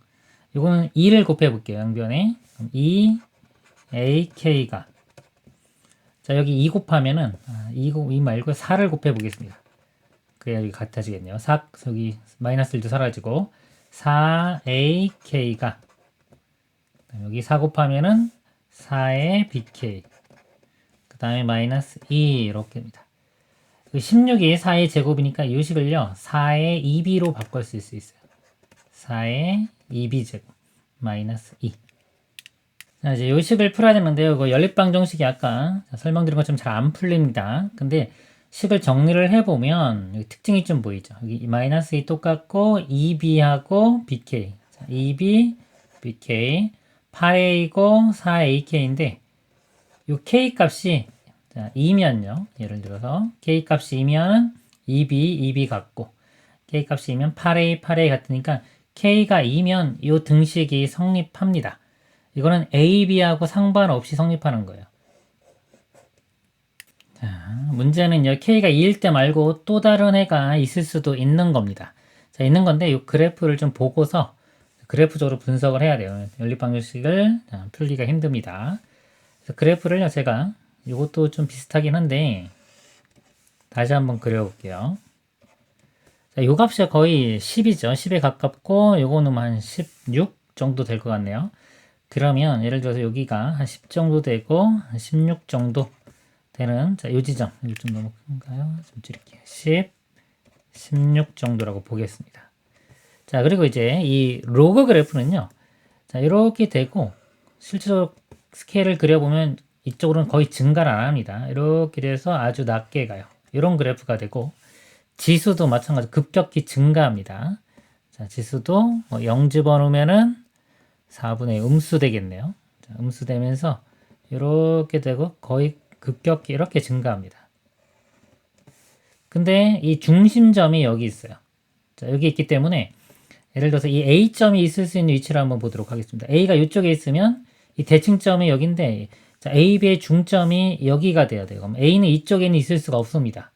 이거는 2를 곱해 볼게요. 양변에 2ak가 자 여기 2 곱하면은 2 말고 4를 곱해 보겠습니다. 그래야 여기 같아지겠네요. 4 여기 마이너스 1도 사라지고 4ak가 여기 4 곱하면은 4의 bk 그 다음에 마이너스 2 이렇게입니다. 16이 4의 제곱이니까 이 식을요 4의 2b로 바꿀 수 있어요. 4의 2b 제곱 마이너스 2. 자, 이제 이 식을 풀어야 되는데요. 이거 연립방정식이 아까 설명드린 것처럼 잘 안 풀립니다. 근데 식을 정리를 해보면 여기 특징이 좀 보이죠. 여기 마이너스 2 똑같고 2b하고 bk 자, 2b, bk 8a고 4ak인데 이 k 값이 자, 2면요. 예를 들어서 k 값이 2면 2b 같고 k 값이 2면 8a, 8a 같으니까 k가 2면 이 등식이 성립합니다. 이거는 a, b하고 상관없이 성립하는 거예요. 자, 문제는요. k가 2일 때 말고 또 다른 애가 있을 수도 있는 겁니다. 자, 있는 건데 이 그래프를 좀 보고서 그래프적으로 분석을 해야 돼요. 연립방정식을 풀기가 힘듭니다. 그래서 그래프를요. 제가 이것도 좀 비슷하긴 한데 다시 한번 그려볼게요. 자, 요 값이 거의 10이죠. 10에 가깝고 요거는 한 16 정도 될 것 같네요. 그러면 예를 들어서 여기가 한 10 정도 되고 한 16 정도 되는 자, 요 지점 이거 좀 너무 큰가요? 좀 줄일게요. 10, 16 정도라고 보겠습니다. 자, 그리고 이제 이 로그 그래프는요. 자, 이렇게 되고 실제로 스케일을 그려보면 이쪽으로는 거의 증가를 안 합니다. 이렇게 돼서 아주 낮게 가요. 이런 그래프가 되고 지수도 마찬가지로 급격히 증가합니다. 자, 지수도 0 집어넣으면은 4분의 음수 되겠네요. 자, 음수 되면서 이렇게 되고 거의 급격히 이렇게 증가합니다. 근데 이 중심점이 여기 있어요. 자, 여기 있기 때문에 예를 들어서 이 A점이 있을 수 있는 위치를 한번 보도록 하겠습니다. A가 이쪽에 있으면 이 대칭점이 여기인데 자, A, B의 중점이 여기가 돼야 돼요. 그럼 A는 이쪽에는 있을 수가 없습니다.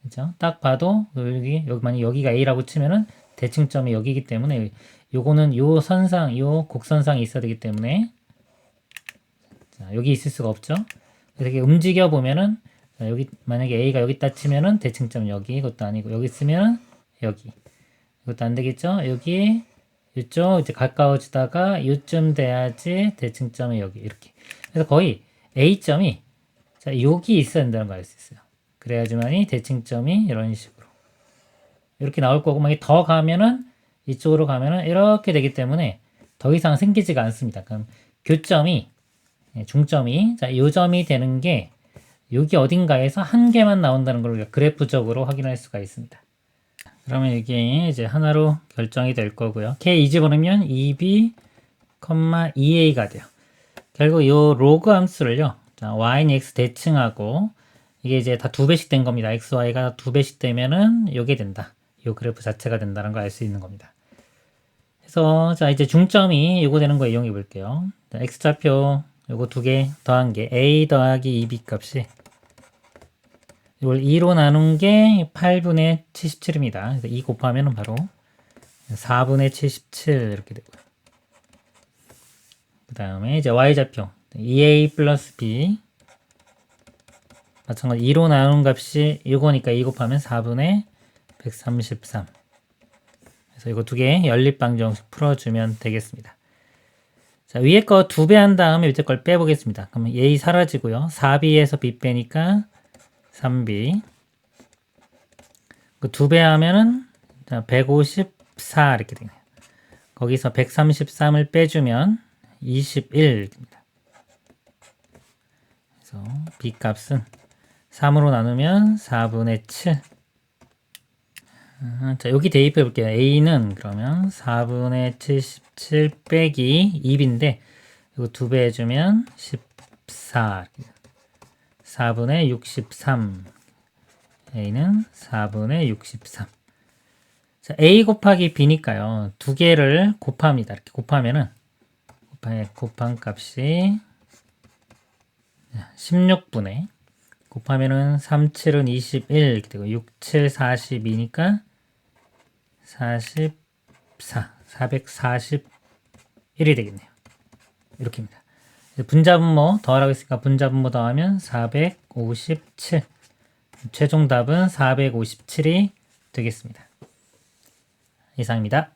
그죠? 딱 봐도 여기 만약 여기가 A라고 치면은 대칭점이 여기이기 때문에 요거는 요 선상, 요 곡선상이 있어야 되기 때문에 자, 여기 있을 수가 없죠. 이렇게 움직여 보면은 자, 여기 만약에 A가 여기 딱 치면은 대칭점 여기 이것도 아니고 여기 있으면 여기 이것도 안 되겠죠. 여기 이쪽 이제 가까워지다가 요쯤 돼야지 대칭점이 여기 이렇게. 그래서 거의 A점이 자, 여기 있어야 된다는 걸 알 수 있어요. 그래야지만이 대칭점이 이런 식으로 이렇게 나올 거고 만약에 더 가면은 이쪽으로 가면은 이렇게 되기 때문에 더 이상 생기지가 않습니다. 그럼 교점이 중점이 자, 요 점이 되는 게 여기 어딘가에서 한 개만 나온다는 걸 우리가 그래프적으로 확인할 수가 있습니다. 그러면 이게 이제 하나로 결정이 될 거고요. k 집어넣으면 2b, 2a가 돼요. 결국 요 로그 함수를요. 자, y는 x 대칭하고 이게 이제 다 2배씩 된 겁니다. x, y가 2배씩 되면은 요게 된다. 요 그래프 자체가 된다는 걸 알 수 있는 겁니다. 그래서 자, 이제 중점이 요거 되는 거 이용해 볼게요. 자, x좌표 요거 2개 더한 게 a 더하기 2b 값이 이걸 2로 나눈 게 8분의 77입니다. 그래서 2 곱하면 바로 4분의 77 이렇게 되고요. 그 다음에 이제 y좌표 2a 플러스 b 마찬가지 2로 나눈 값이 이거니까 2 곱하면 4분의 133 그래서 이거 2개 연립방정식 풀어주면 되겠습니다. 자, 위에 거 2배 한 다음에 밑에 걸 빼보겠습니다. 그러면 a 사라지고요. 4b에서 b 빼니까 3b 그 2배 하면은 154 이렇게 되네요. 거기서 133을 빼주면 21입니다. 그래서 b 값은 3으로 나누면 4분의 7 자, 여기 대입해 볼게요. a는 그러면 4분의 77 빼기 2b인데 이거 2배 해주면 14 4분의 63 a는 4분의 63 자, a 곱하기 b니까요. 2개를 곱합니다. 이렇게 곱하면은 곱한 값이 16분의 곱하면은 3, 7은 21 이렇게 되고 6, 7, 42니까 44, 441이 되겠네요. 이렇게입니다. 분자분모 더하라고 했으니까 분자분모 더하면 457. 최종 답은 457이 되겠습니다. 이상입니다.